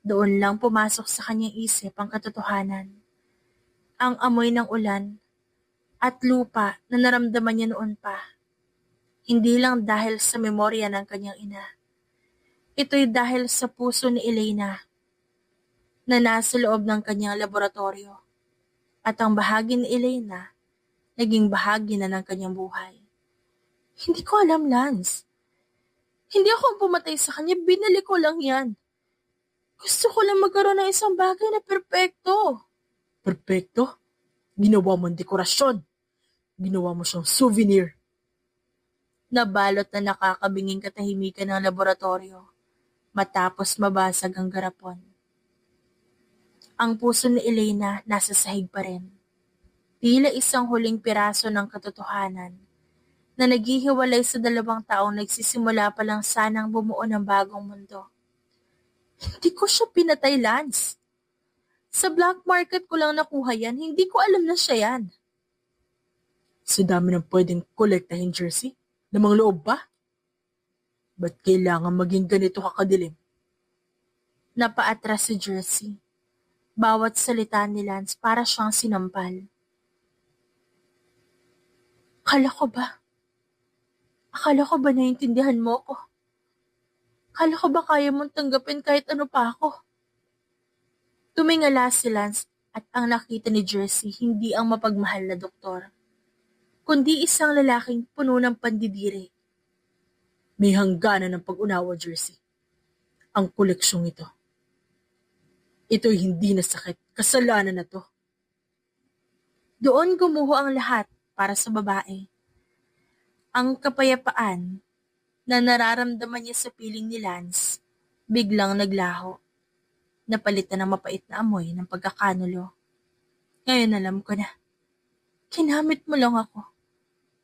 Doon lang pumasok sa kanyang isip ang katotohanan. Ang amoy ng ulan at lupa na naramdaman niya noon pa. Hindi lang dahil sa memorya ng kanyang ina. Ito'y dahil sa puso ni Elena na nasa loob ng kanyang laboratorio. At ang bahagi ni Elena, naging bahagi na ng kanyang buhay. Hindi ko alam, Lance. Hindi ako ang pumatay sa kanya, binili ko lang yan. Gusto ko lang magkaroon ng isang bagay na perpekto. Perpekto? Ginawa mo ang dekorasyon. Ginawa mo siyang souvenir. Nabalot na nakakabinging katahimikan ng laboratorio matapos mabasag ang garapon. Ang puso ni Elena nasa sahig pa rin. Tila isang huling piraso ng katotohanan na naghihiwalay sa 2 taong nagsisimula pa lang sanang bumuo ng bagong mundo. Hindi ko siya pinatay, Lance. Sa black market ko lang nakuha yan, hindi ko alam na siya yan. Sa dami ng pwedeng kolektahin, Jersey, namang loob ba? Ba't kailangan maging ganito kakadilim? Napaatras si Jersey. Bawat salita ni Lance para siyang sinampal. Akala ko ba naiintindihan mo ko? Akala ko ba kaya mong tanggapin kahit ano pa ako? Tumingala si Lance at ang nakita ni Jersey hindi ang mapagmahal na doktor, kundi isang lalaking puno ng pandidiri. May hangganan ng pag-unawa, Jersey. Ang koleksyong ito. Ito'y hindi na sakit. Kasalanan na to. Doon gumuho ang lahat para sa babae. Ang kapayapaan na nararamdaman niya sa piling ni Lance biglang naglaho. Napalitan ng mapait na amoy ng pagkakanulo. Ngayon alam ko na. Ginamit mo lang ako.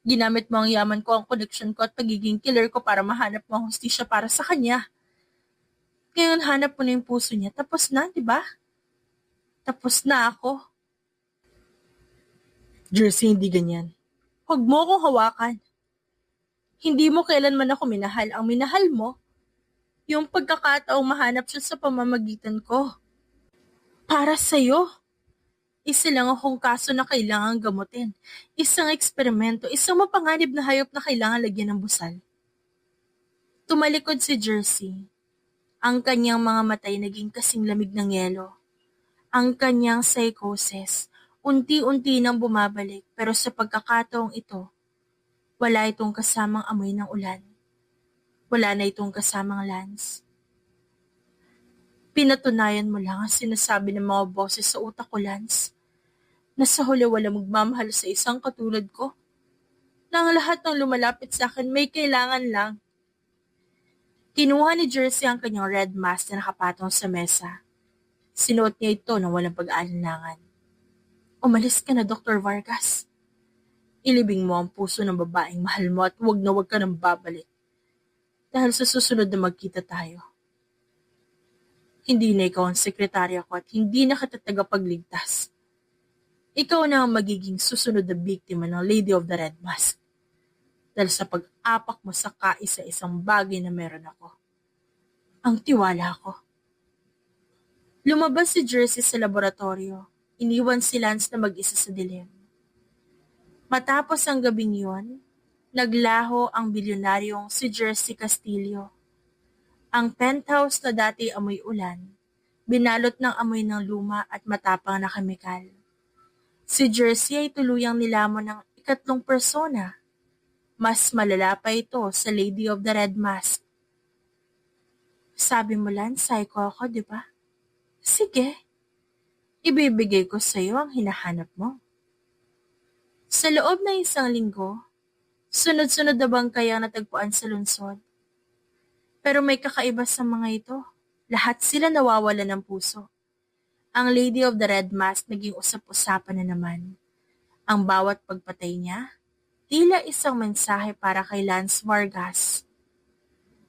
Ginamit mo ang yaman ko, ang koneksyon ko at pagiging killer ko para mahanap mo ang hustisya para sa kanya. Ngayon hanap mo na yung puso niya. Tapos na, di ba? Tapos na ako. Jersey, hindi ganyan. Huwag mo akong hawakan. Hindi mo kailanman ako minahal. Ang minahal mo, yung pagkakataong mahanap siya sa pamamagitan ko. Para sa'yo. Isa lang akong kaso na kailangan gamutin. Isang eksperimento, isang mapanganib na hayop na kailangan lagyan ng busal. Tumalikod si Jersey. Ang kanyang mga matay naging kasing lamig ng yelo. Ang kanyang psychosis, unti-unti nang bumabalik pero sa pagkakataong ito, wala itong kasamang amoy ng ulan. Wala na itong kasamang Lance. Pinatunayan mo lang ang sinasabi ng mga boses sa utak ko, Lance, na sa huli wala magmamahal sa isang katulad ko, na ang lahat ng lumalapit sa akin may kailangan lang. Kinuha ni Jersey ang kanyang red mask na nakapatong sa mesa. Sinuot niya ito nang walang pag-aalinlangan. Umalis ka na, Dr. Vargas. Ilibing mo ang puso ng babaeng mahal mo at huwag na huwag ka nang babalik. Dahil sa susunod na magkita tayo. Hindi na ikaw ang sekretarya ko at hindi na kita tagapagligtas. Ikaw na ang magiging susunod na biktima ng Lady of the Red Mask. Dahil sa pag-apak mo sa kaisa-isang bagay na meron ako. Ang tiwala ko. Lumabas si Jersey sa laboratorio. Iniwan si Lance na mag-isa sa dilim. Matapos ang gabing yon, naglaho ang bilyonaryong si Jersey Castillo. Ang penthouse na dati amoy ulan, binalot ng amoy ng luma at matapang na kemikal. Si Jersey ay tuluyang nilamon ng ikatlong persona. Mas malala pa ito sa Lady of the Red Mask. Sabi mo lang, psycho ako, di ba? Sige, ibibigay ko sa iyo ang hinahanap mo. Sa loob ng isang linggo, sunod-sunod na bangkay ang natagpuan sa lungsod. Pero may kakaiba sa mga ito. Lahat sila nawawala ng puso. Ang Lady of the Red Mask naging usap-usapan na naman. Ang bawat pagpatay niya, tila isang mensahe para kay Lance Vargas.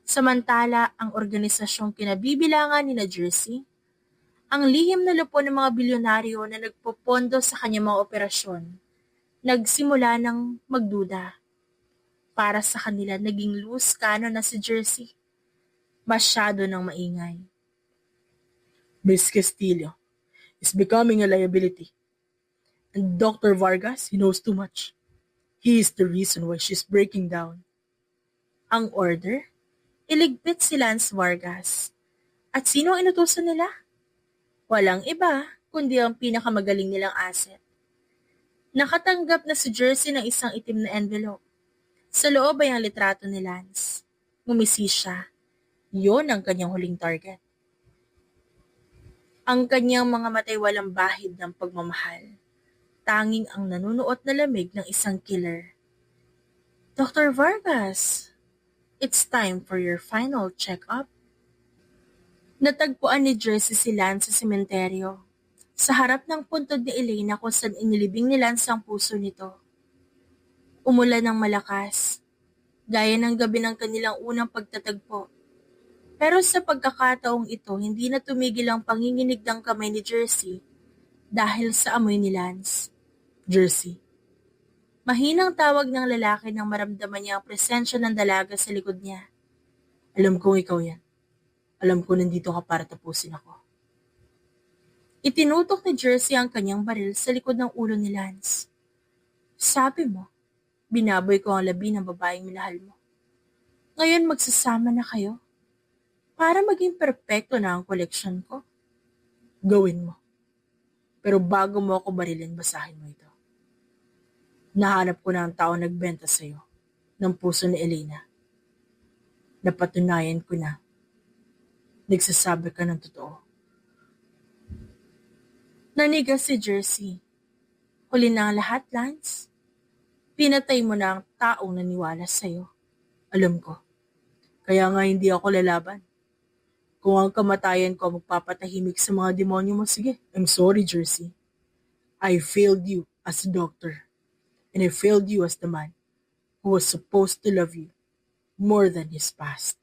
Samantala, ang organisasyong kinabibilangan ni na Jersey, ang lihim na lupo ng mga bilyonaryo na nagpopondo sa kanyang mga operasyon, nagsimula ng magduda. Para sa kanila, naging loose cannon na si Jersey. Masyado ng maingay. Miss Castillo is becoming a liability. And Dr. Vargas, he knows too much. He is the reason why she's breaking down. Ang order? Iligpit si Lance Vargas. At sino ang inutusan nila? Walang iba, kundi ang pinakamagaling nilang asset. Nakatanggap na si Jersey ng isang itim na envelope. Sa loob ay ang litrato ni Lance. Ngumisi siya. Yon ang kanyang huling target. Ang kanyang mga matay walang bahid ng pagmamahal. Tanging ang nanunuot na lamig ng isang killer. Dr. Vargas, it's time for your final check-up. Natagpuan ni Jersey si Lance sa sementeryo. Sa harap ng puntod ni Elena kung saan inilibing ni Lance ang puso nito. Umulan ng malakas, gaya ng gabi ng kanilang unang pagtatagpo. Pero sa pagkakataong ito, hindi na tumigil ang panginginig ng kamay ni Jersey dahil sa amoy ni Lance. Jersey. Mahinang tawag ng lalaki nang maramdaman niya ang presensya ng dalaga sa likod niya. Alam kong ikaw yan. Alam ko nandito ka para tapusin ako. Itinutok ni Jersey ang kanyang baril sa likod ng ulo ni Lance. Sabi mo, binaboy ko ang labi ng babaeng minahal mo. Ngayon magsasama na kayo para maging perpekto na ang koleksyon ko. Gawin mo. Pero bago mo ako barilin, basahin mo ito. Nahanap ko na ang tao nagbenta sa'yo ng puso ni Elena. Napatunayan ko na nagsasabi ka ng totoo. Nanigas si Jersey. Huli na ang lahat, Lance. Pinatay mo na ang taong naniwala sa'yo. Alam ko. Kaya nga hindi ako lalaban. Kung ang kamatayan ko magpapatahimik sa mga demonyo mo, sige. I'm sorry, Jersey. I failed you as a doctor. And I failed you as the man who was supposed to love you more than his past.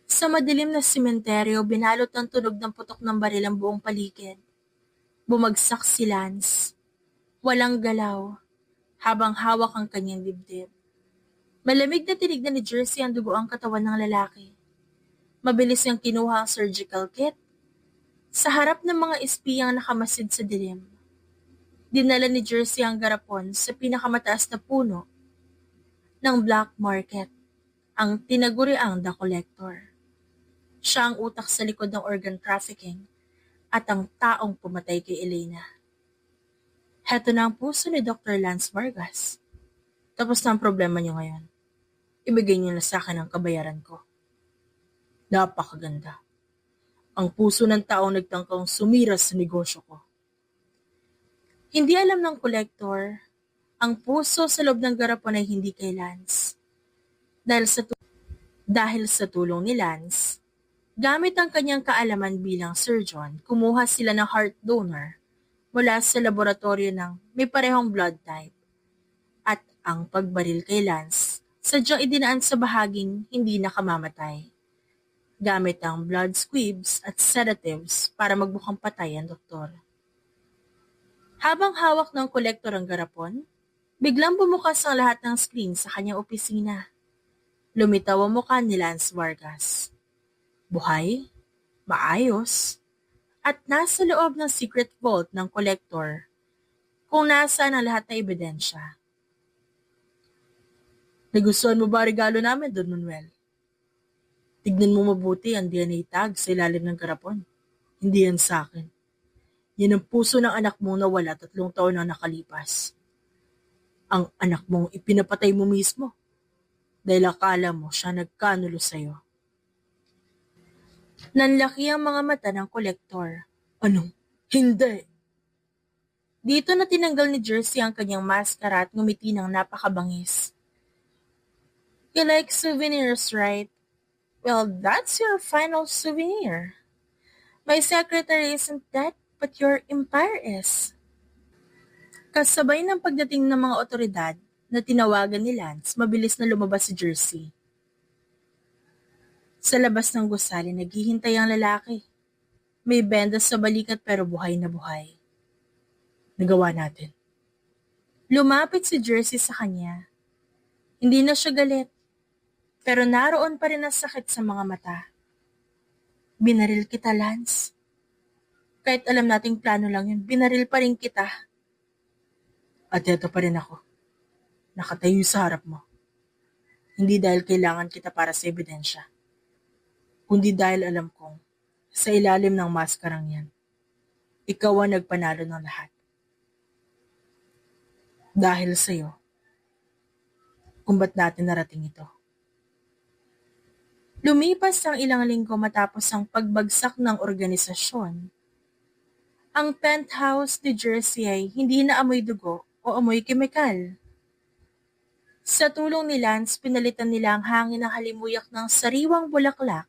Sa madilim na sementeryo, binalot ng tunog ng putok ng baril ang buong paligid. Bumagsak si Lance. Walang galaw, habang hawak ang kanyang dibdib. Malamig na tinignan ni Jersey ang dugo ang katawan ng lalaki. Mabilis niyang kinuha ang surgical kit. Sa harap ng mga espiyang nakamasid sa dilim, dinala ni Jersey ang garapon sa pinakamataas na puno ng black market, ang tinaguriang The Collector. Siya ang utak sa likod ng organ trafficking at ang taong pumatay kay Elena. Heto na ang puso ni Dr. Lance Vargas. Tapos na ang problema niyo ngayon. Ibigay niyo na sa akin ang kabayaran ko. Napakaganda. Ang puso ng taong nagtangkang sumira sa negosyo ko. Hindi alam ng kolektor, ang puso sa loob ng garapon ay hindi kay Lance. Dahil sa tulong ni Lance, gamit ang kanyang kaalaman bilang surgeon, kumuha sila ng heart donor mula sa laboratorio ng may parehong blood type. At ang pagbaril kay Lance, sadyang idinaan sa bahaging hindi nakamamatay. Gamit ang blood squibs at sedatives para magbukang patay ang doktor. Habang hawak ng kolektor ang garapon, biglang bumukas ang lahat ng screen sa kanyang opisina. Lumitaw ang mukha ni Lance Vargas. Buhay, maayos, at nasa loob ng secret vault ng kolektor kung nasaan ang lahat ng ebidensya. Nagustuhan mo ba regalo namin, Don Manuel? Tignan mo mabuti ang DNA tag sa ilalim ng garapon. Hindi yan sa akin. Yan ang puso ng anak mong nawala 3 taon na nakalipas. Ang anak mong ipinapatay mo mismo dahil akala mo siya nagkanulo sa'yo. Nanlaki ang mga mata ng kolektor. Anong? Hindi! Dito na tinanggal ni Jersey ang kanyang maskara at ngumiti ng napakabangis. You like souvenirs, right? Well, that's your final souvenir. My secretary isn't that, but your empire is. Kasabay ng pagdating ng mga otoridad na tinawagan ni Lance, mabilis na lumabas si Jersey. Sa labas ng gusali, naghihintay ang lalaki. May bendas sa balikat pero buhay na buhay. Nagawa natin. Lumapit si Jersey sa kanya. Hindi na siya galit, pero naroon pa rin ang sakit sa mga mata. Binaril kita, Lance. Kahit alam nating plano lang yun, binaril pa rin kita. At eto pa rin ako. Nakatayo sa harap mo. Hindi dahil kailangan kita para sa ebidensya, kundi dahil alam kong sa ilalim ng maskarang yan, ikaw ang nagpanalo ng lahat. Dahil sa'yo, kung ba't natin narating ito. Lumipas ang ilang linggo matapos ang pagbagsak ng organisasyon. Ang penthouse ni Jersey ay hindi na amoy dugo o amoy kemikal. Sa tulong ni Lance, pinalitan nila ang hangin ng halimuyak ng sariwang bulaklak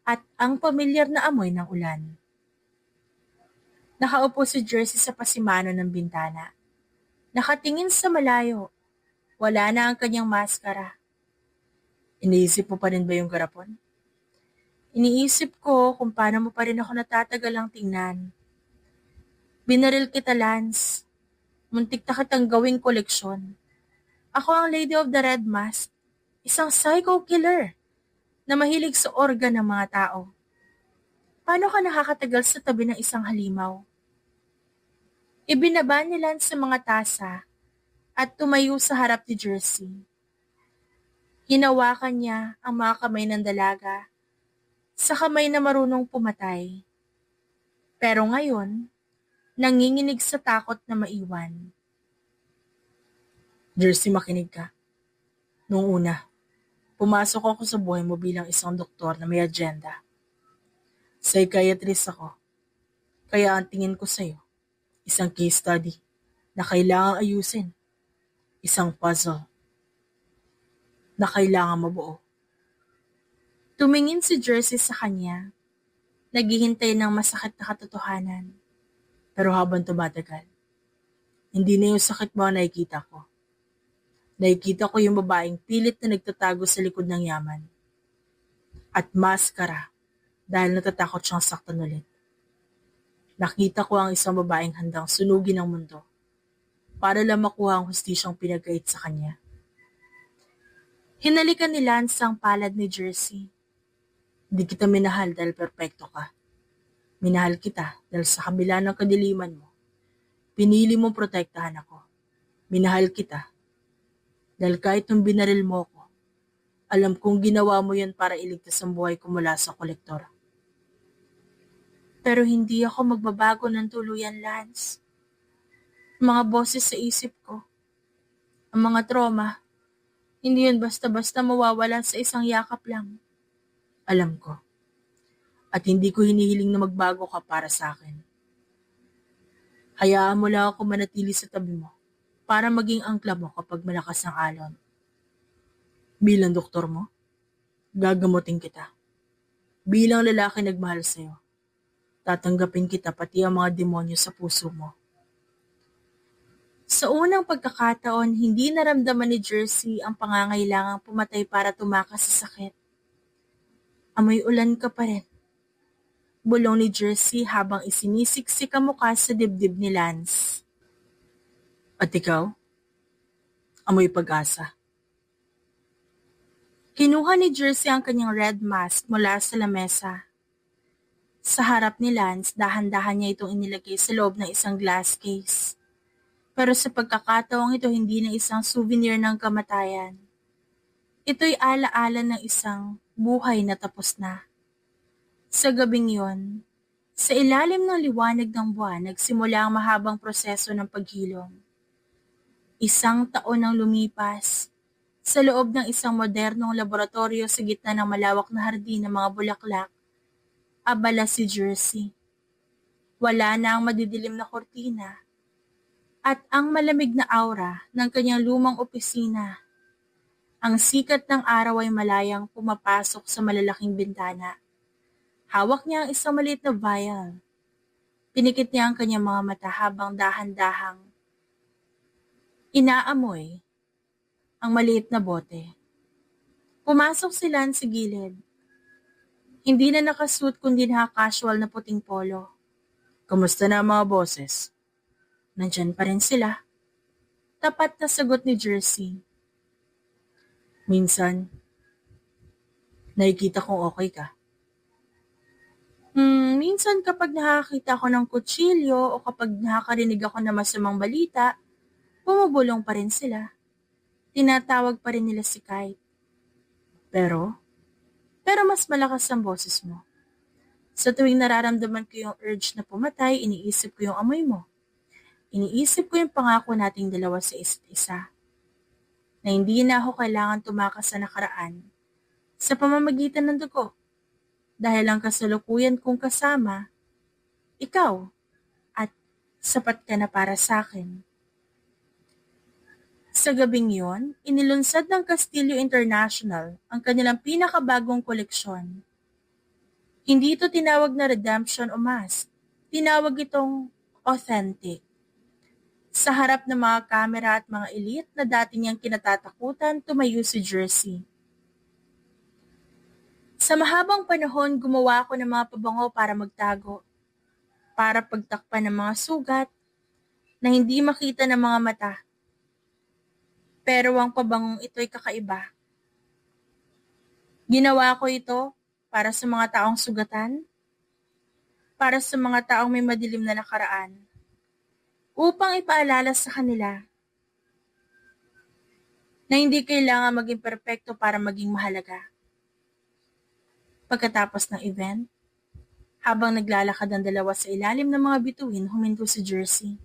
at ang pamilyar na amoy ng ulan. Nakaupo si Jersey sa pasimano ng bintana. Nakatingin sa malayo. Wala na ang kanyang maskara. Iniisip mo pa rin ba yung garapon? Iniisip ko kung paano mo pa rin ako natatagalang tingnan. Binaril kita, Lance. Muntik na kitang gawing koleksyon. Ako ang Lady of the Red Mask, isang psycho killer na mahilig sa organ ng mga tao. Paano ka nakakatagal sa tabi ng isang halimaw? Ibinaba ni Lance sa mga tasa at tumayo sa harap ni Jersey. Hinawakan niya ang mga kamay ng dalaga sa kamay na marunong pumatay. Pero ngayon, nanginginig sa takot na maiwan. Jersey, makinig ka. Noong una, pumasok ako sa buhay mo bilang isang doktor na may agenda. Psychiatrist ako. Kaya ang tingin ko sa'yo, isang case study na kailangang ayusin. Isang puzzle na kailangan mabuo. Tumingin si Jersey sa kanya, naghihintay ng masakit na katotohanan. Pero habang tumatagal, hindi na yung sakit mo ang nakikita ko. Nakikita ko yung babaeng pilit na nagtatago sa likod ng yaman. At maskara dahil natatakot siyang saktan ulit. Nakita ko ang isang babaeng handang sunugin ang mundo para lang makuha ang hustisyang pinagkait sa kanya. Hinalikan ni Lance ang palad ni Jersey. Hindi kita minahal dahil perpekto ka. Minahal kita dahil sa kabila ng kadiliman mo, pinili mong protektahan ako. Minahal kita dahil kahit nung binaril mo ko, alam kong ginawa mo yan para iligtas ang buhay ko mula sa kolektor. Pero hindi ako magbabago ng tuluyan, Lance. Mga boses sa isip ko, ang mga trauma, Hindi yun basta-basta mawawala sa isang yakap lang. Alam ko. At hindi ko hinihiling na magbago ka para sa akin. Hayaan mo lang ako manatili sa tabi mo para maging angkla mo kapag malakas ang alon. Bilang doktor mo, gagamutin kita. Bilang lalaki nagmahal sa'yo, tatanggapin kita pati ang mga demonyo sa puso mo. Sa unang pagkakataon, hindi naramdaman ni Jersey ang pangangailangang pumatay para tumakas sa sakit. Amoy ulan ka pa rin. Bulong ni Jersey habang isinisiksik ang mukha sa dibdib ni Lance. At ikaw? Amoy pag-asa. Kinuha ni Jersey ang kanyang red mask mula sa lamesa. Sa harap ni Lance, dahan-dahan niya itong inilagay sa loob ng isang glass case. Pero sa pagkakataong ito hindi na isang souvenir ng kamatayan. Ito'y alaala ng isang buhay na tapos na. Sa gabing yon, sa ilalim ng liwanag ng buwan, nagsimula ang mahabang proseso ng paghilom. 1 taon ang lumipas sa loob ng isang modernong laboratorio sa gitna ng malawak na hardin ng mga bulaklak. Abala si Jersey. Wala na ang madidilim na kortina at ang malamig na aura ng kanyang lumang opisina. Ang sikat ng araw ay malayang pumapasok sa malalaking bintana. Hawak niya ang isang maliit na vial. Pinikit niya ang kanyang mga mata habang dahan-dahang inaamoy ang maliit na bote. Pumasok si Lance sa gilid. Hindi na nakasuit kundi naka-casual na puting polo. Kamusta na ang mga boses? Nandyan pa rin sila. Tapat na sagot ni Jersey. Minsan, nakikita kong okay ka. Minsan kapag nakakita ako ng kutsilyo o kapag nakakarinig ako ng masamang balita, bumubulong pa rin sila. Tinatawag pa rin nila si Kite. Pero Mas malakas ang boses mo. Sa tuwing nararamdaman ko yung urge na pumatay, iniisip ko yung amoy mo. Iniisip ko yung pangako nating dalawa sa isa't isa. Na hindi na ako kailangan tumakas sa nakaraan sa pamamagitan ng dugo. Dahil ang kasalukuyan kong kasama, ikaw, at sapat ka na para sa akin. Sa gabing yon, inilunsad ng Castillo International ang kanilang pinakabagong koleksyon. Hindi ito tinawag na redemption o mask. Tinawag itong authentic. Sa harap ng mga kamera at mga elite na dati niyang kinatatakutan, tumayo si Jersey. Sa mahabang panahon, gumawa ako ng mga pabango para magtago, para pagtakpan ng mga sugat na hindi makita ng mga mata. Pero ang pabangong ito'y kakaiba. Ginawa ko ito para sa mga taong sugatan, para sa mga taong may madilim na nakaraan, upang ipaalala sa kanila na hindi kailangan maging perpekto para maging mahalaga. Pagkatapos ng event, habang naglalakad ang dalawa sa ilalim ng mga bituin, huminto si Jersey.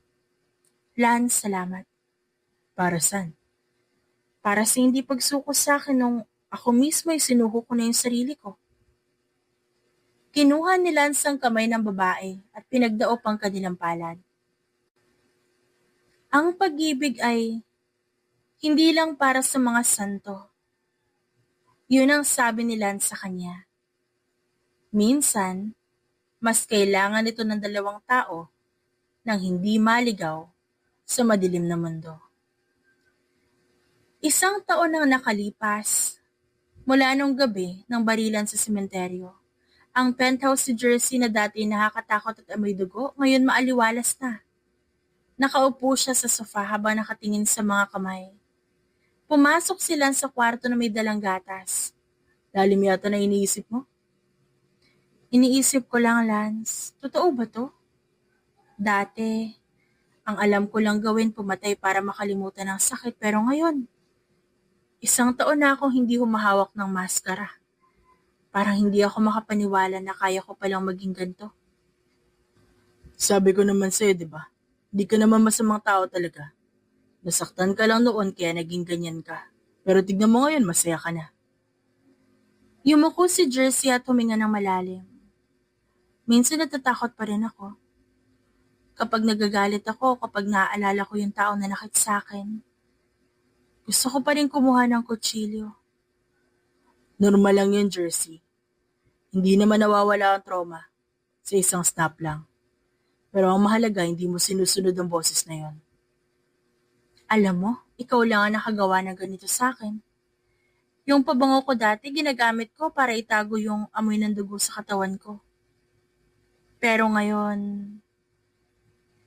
Lance, salamat. para saan? Para sa hindi pagsuko sa akin nung ako mismo ay sinuko ko na yung sarili ko. Kinuha ni Lance ang kamay ng babae at pinagdaop ang kanilang palad. Ang pag-ibig ay hindi lang para sa mga santo. Yun ang sabi ni Lance sa kanya. Minsan, mas kailangan ito ng dalawang tao nang hindi maligaw sa madilim na mundo. 1 taon ang nakalipas mula nung gabi ng barilan sa sementeryo. Ang penthouse si Jersey na dati nakakatakot at amoy dugo, ngayon maaliwalas na. Nakaupo siya sa sofa habang nakatingin sa mga kamay. Pumasok sila sa kwarto na may dalang gatas. Lalim yata na iniisip mo? Iniisip ko lang, Lance. Totoo ba to? Dati, ang alam ko lang gawin pumatay para makalimutan ang sakit, pero ngayon, 1 taon na akong hindi humahawak ng maskara. Parang hindi ako makapaniwala na kaya ko palang maging ganito. Sabi ko naman sa'yo, di ba? Di ka naman masamang tao talaga. Nasaktan ka lang noon kaya naging ganyan ka. Pero tignan mo ngayon, masaya ka na. Yumuko si Jersey at huminga ng malalim. Minsan natatakot pa rin ako. Kapag nagagalit ako, kapag naaalala ko yung tao na nakit sa akin, gusto ko pa rin kumuha ng kutsilyo. Normal lang yun, Jersey. Hindi naman nawawala ang trauma sa isang snap lang. Pero ang mahalaga, hindi mo sinusunod ang boses na yon. Alam mo, ikaw lang ang nakagawa ng ganito sa akin. Yung pabango ko dati, ginagamit ko para itago yung amoy ng dugo sa katawan ko. Pero ngayon,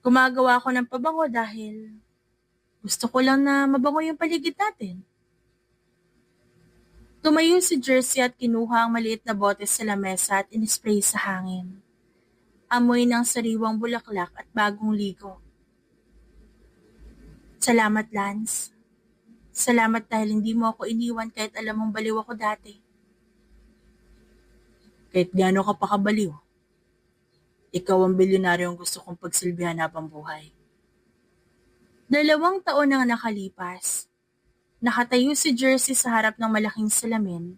gumagawa ako ng pabango dahil gusto ko lang na mabango yung paligid natin. Tumayo si Jersey at kinuha ang maliit na bote sa lamesa at inispray sa hangin. Amoy ng sariwang bulaklak at bagong ligo. Salamat, Lance. Salamat dahil hindi mo ako iniwan kahit alam mong baliw ako dati. Kahit gaano ka pa kabaliw, ikaw ang bilyonaryong gusto kong pagsilbihan habang buhay. 2 taon nang nakalipas. Nakatayo si Jersey sa harap ng malaking salamin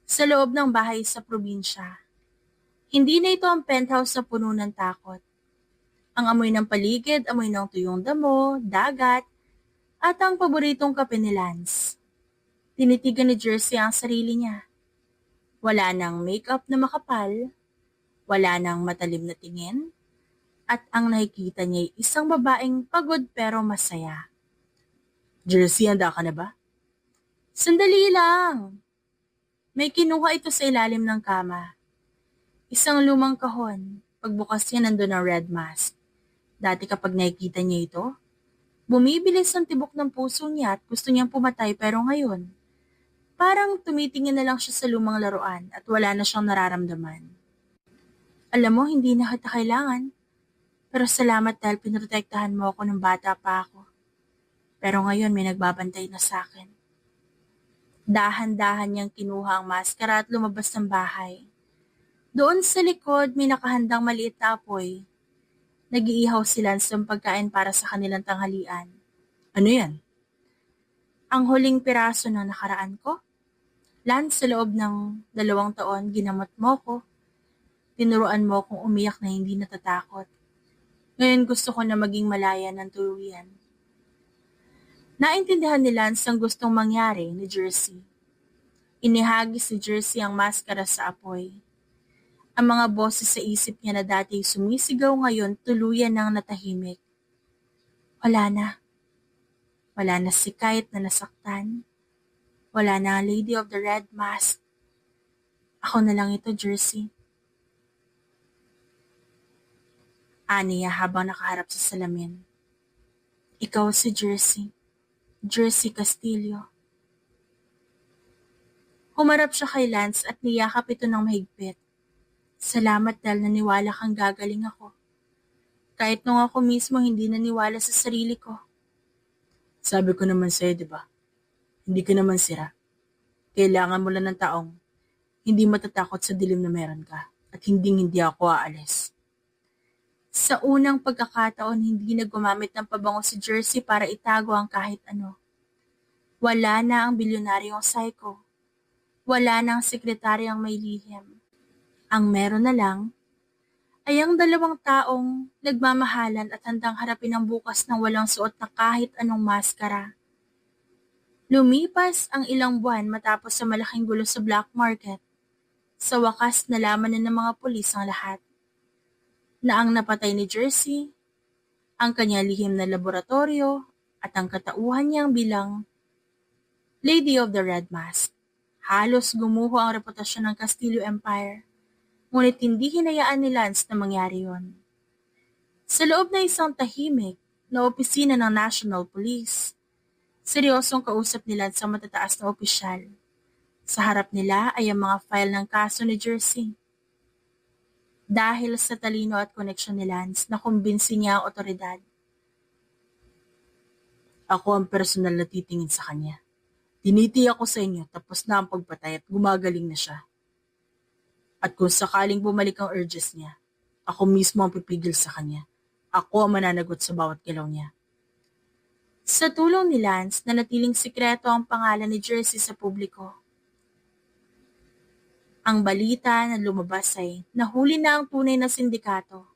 sa loob ng bahay sa probinsya. Hindi na ito ang penthouse na puno ng takot. Ang amoy ng paligid, amoy ng tuyong damo, dagat, at ang paboritong kape ni Lance. Tinitigan ni Jersey ang sarili niya. Wala nang makeup na makapal, wala nang matalim na tingin, at ang nakikita niya ay isang babaeng pagod pero masaya. Jersey, handa ka na ba? Sandali lang! May kinuha ito sa ilalim ng kama. Isang lumang kahon. Pagbukas niya nandun ang red mask. Dati kapag nakikita niya ito, bumibilis ang tibok ng puso niya at gusto niyang pumatay pero ngayon, parang tumitingin na lang siya sa lumang laruan at wala na siyang nararamdaman. Alam mo, hindi na kita kailangan. Pero salamat dahil pinrotektahan mo ako nung bata pa ako. Pero ngayon may nagbabantay na sa akin. Dahan-dahan niyang kinuha ang maskara at lumabas ng bahay. Doon sa likod may nakahandang maliit na apoy. Nag-iihaw sila sa pagkain para sa kanilang tanghalian. Ano yan? Ang huling piraso ng nakaraan ko. Lance, sa loob ng 2 taon, ginamot mo ko. Tinuruan mo akong umiyak na hindi natatakot. Ngayon gusto ko na maging malaya ng tuluyan. Naintindihan ni Lance ang gustong mangyari ni Jersey. Inihagis ni Jersey ang maskara sa apoy. Ang mga boses sa isip niya na dati sumisigaw ngayon tuluyan ng natahimik. Wala na. Wala na si Kite na nasaktan. Wala na ang Lady of the Red Mask. Ako na lang ito, Jersey. Aniya habang nakaharap sa salamin. Ikaw si Jersey. Jersey Castillo. Humarap siya kay Lance at niyakap ito ng mahigpit. Salamat dahil naniwala kang gagaling ako. Kahit nung ako mismo hindi naniwala sa sarili ko. Sabi ko naman sa'yo, di ba? Hindi ka naman sira. Kailangan mo lang ng taong hindi matatakot sa dilim na meron ka at hindi ako aalis. Sa unang pagkakataon, hindi na gumamit ng pabango si Jersey para itago ang kahit ano. Wala na ang bilyonaryong psycho. Wala na ang sekretaryang may lihim. Ang meron na lang ay ang 2 taong nagmamahalan at handang harapin ang bukas ng walang suot na kahit anong maskara. Lumipas ang ilang buwan matapos sa malaking gulo sa black market. Sa wakas nalaman na ng mga pulis ang lahat. Na ang napatay ni Jersey, ang kanyang lihim na laboratorio at ang katauhan niyang bilang Lady of the Red Mask. Halos gumuho ang reputasyon ng Castillo Empire, ngunit hindi hinayaan ni Lance na mangyari yon. Sa loob na isang tahimik na opisina ng National Police, seryosong kausap ni Lance ang matataas na opisyal. Sa harap nila ay ang mga file ng kaso ni Jersey. Dahil sa talino at koneksyon ni Lance, nakumbinsi niya ang otoridad. Ako ang personal na titingin sa kanya. Tiniti ako sa inyo tapos na ang pagpatay at gumagaling na siya. At kung sakaling bumalik ang urges niya, ako mismo ang pipigil sa kanya. Ako ang mananagot sa bawat galaw niya. Sa tulong ni Lance, nanatiling sikreto ang pangalan ni Jersey sa publiko. Ang balita na lumabas ay nahuli na ang tunay na sindikato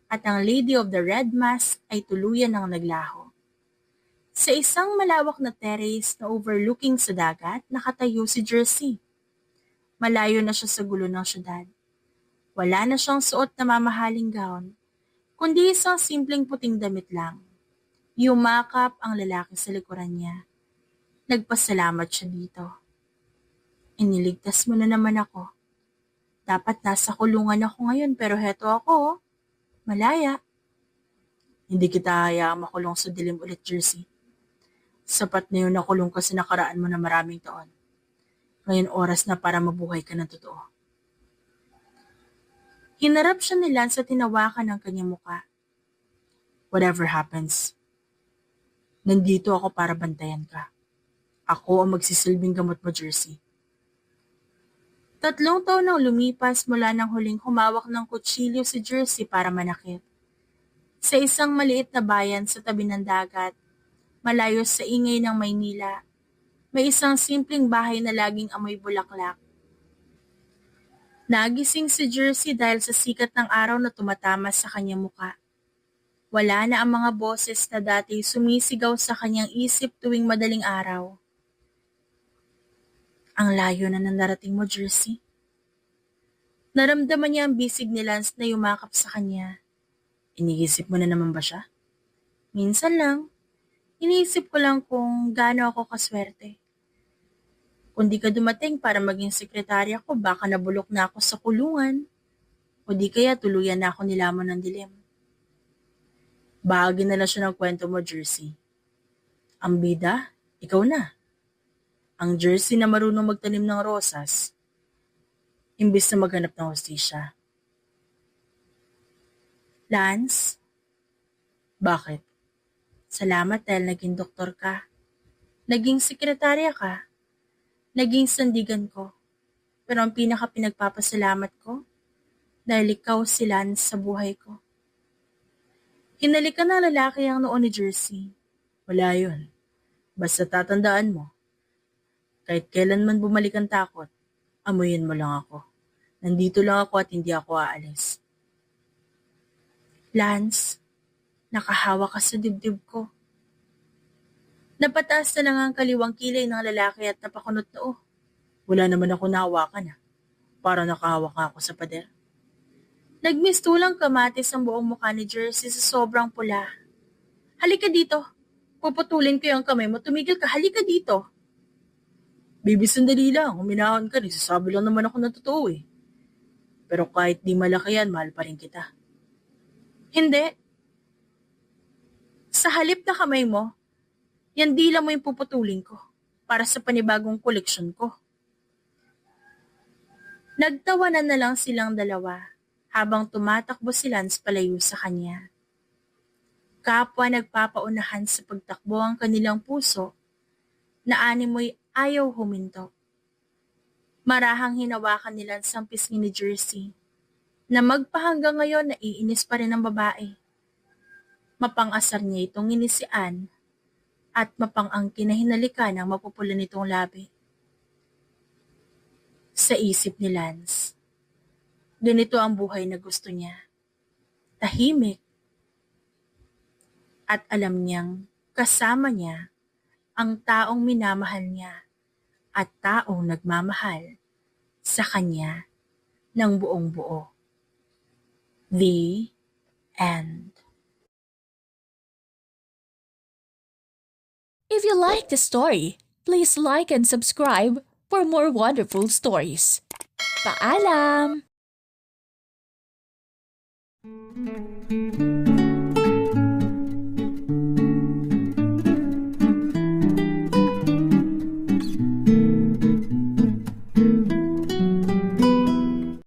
at ang Lady of the Red Mask ay tuluyan ng naglaho. Sa isang malawak na terrace na overlooking sa dagat, nakatayo si Jersey. Malayo na siya sa gulo ng syudad. Wala na siyang suot na mamahaling gown, kundi isang simpleng puting damit lang. Yumakap ang lalaki sa likuran niya. Nagpasalamat siya dito. Iniligtas mo na naman ako. Dapat nasa kulungan ako ngayon pero heto ako, malaya. Hindi kita hayaang makulong sa dilim ulit, Jersey. Sapat na yun nakulong ka sa nakaraan mo na maraming taon. Ngayon oras na para mabuhay ka ng totoo. Hinarap siya ni Lance at tinawakan ng kanyang muka. Whatever happens, nandito ako para bantayan ka. Ako ang magsisilbing gamot mo, Jersey. 3 taon nang lumipas mula nang huling humawak ng kutsilyo si Jersey para manakit. Sa isang maliit na bayan sa tabi ng dagat, malayo sa ingay ng Maynila, may isang simpleng bahay na laging amoy bulaklak. Nagising si Jersey dahil sa sikat ng araw na tumatama sa kanyang muka. Wala na ang mga boses na dati sumisigaw sa kanyang isip tuwing madaling araw. Ang layo na narating mo, Jersey. Naramdaman niya ang bisig ni Lance na yumakap sa kanya. Iniisip mo na naman ba siya? Minsan lang. Iniisip ko lang kung gaano ako kaswerte. Kung di ka dumating para maging sekretarya ko, baka nabulok na ako sa kulungan. O di kaya tuluyan na ako nilamon ng dilim. Bahagi na lang siya ng kwento mo, Jersey. Ang bida, ikaw na. Ang Jersey na marunong magtanim ng rosas, imbis na maghanap ng hustisya. Lance? Bakit? Salamat dahil naging doktor ka. Naging sekretarya ka. Naging sandigan ko. Pero ang pinaka-pinagpapasalamat ko, dahil ikaw si Lance sa buhay ko. Hinalikan na lalaki ang noon ni Jersey. Wala yun. Basta tatandaan mo, kahit kailan man bumalik ang takot, amuyin mo lang ako. Nandito lang ako at hindi ako aalis. Lance, nakahawa ka sa dibdib ko. Napataas na lang ang kaliwang kilay ng lalaki at napakunot na wala naman ako nahawakan Para nakahawak ako sa pader. Nagmistulang kamatis ang buong mukha ni Jersey sa sobrang pula. Halika dito. Puputulin ko yung kamay mo. Tumigil ka. Halika dito. Baby, sandali lang. Huminahon ka. Nagsasabi lang naman ako ng totoo Pero kahit di malaki yan, mahal pa rin kita. Hindi. Sa halip na kamay mo, yan dila mo yung puputulin ko para sa panibagong koleksyon ko. Nagtawanan na lang silang dalawa habang tumatakbo si Lance palayo sa kanya. Kapwa nagpapaunahan sa pagtakbo ang kanilang puso na animoy ayaw huminto. Marahang hinawakan ni Lance ang pisngi ni Jersey na magpahanggang ngayon naiinis pa rin ang babae. Mapang-asar niya itong inisian at mapang-angkin na hinalikan ang mapupula nitong labi. Sa isip ni Lance, ganito ang buhay na gusto niya. Tahimik. At alam niyang kasama niya ang taong minamahal niya at taong nagmamahal sa kanya ng buong buo. The end. If you like the story, please like and subscribe for more wonderful stories. Paalam!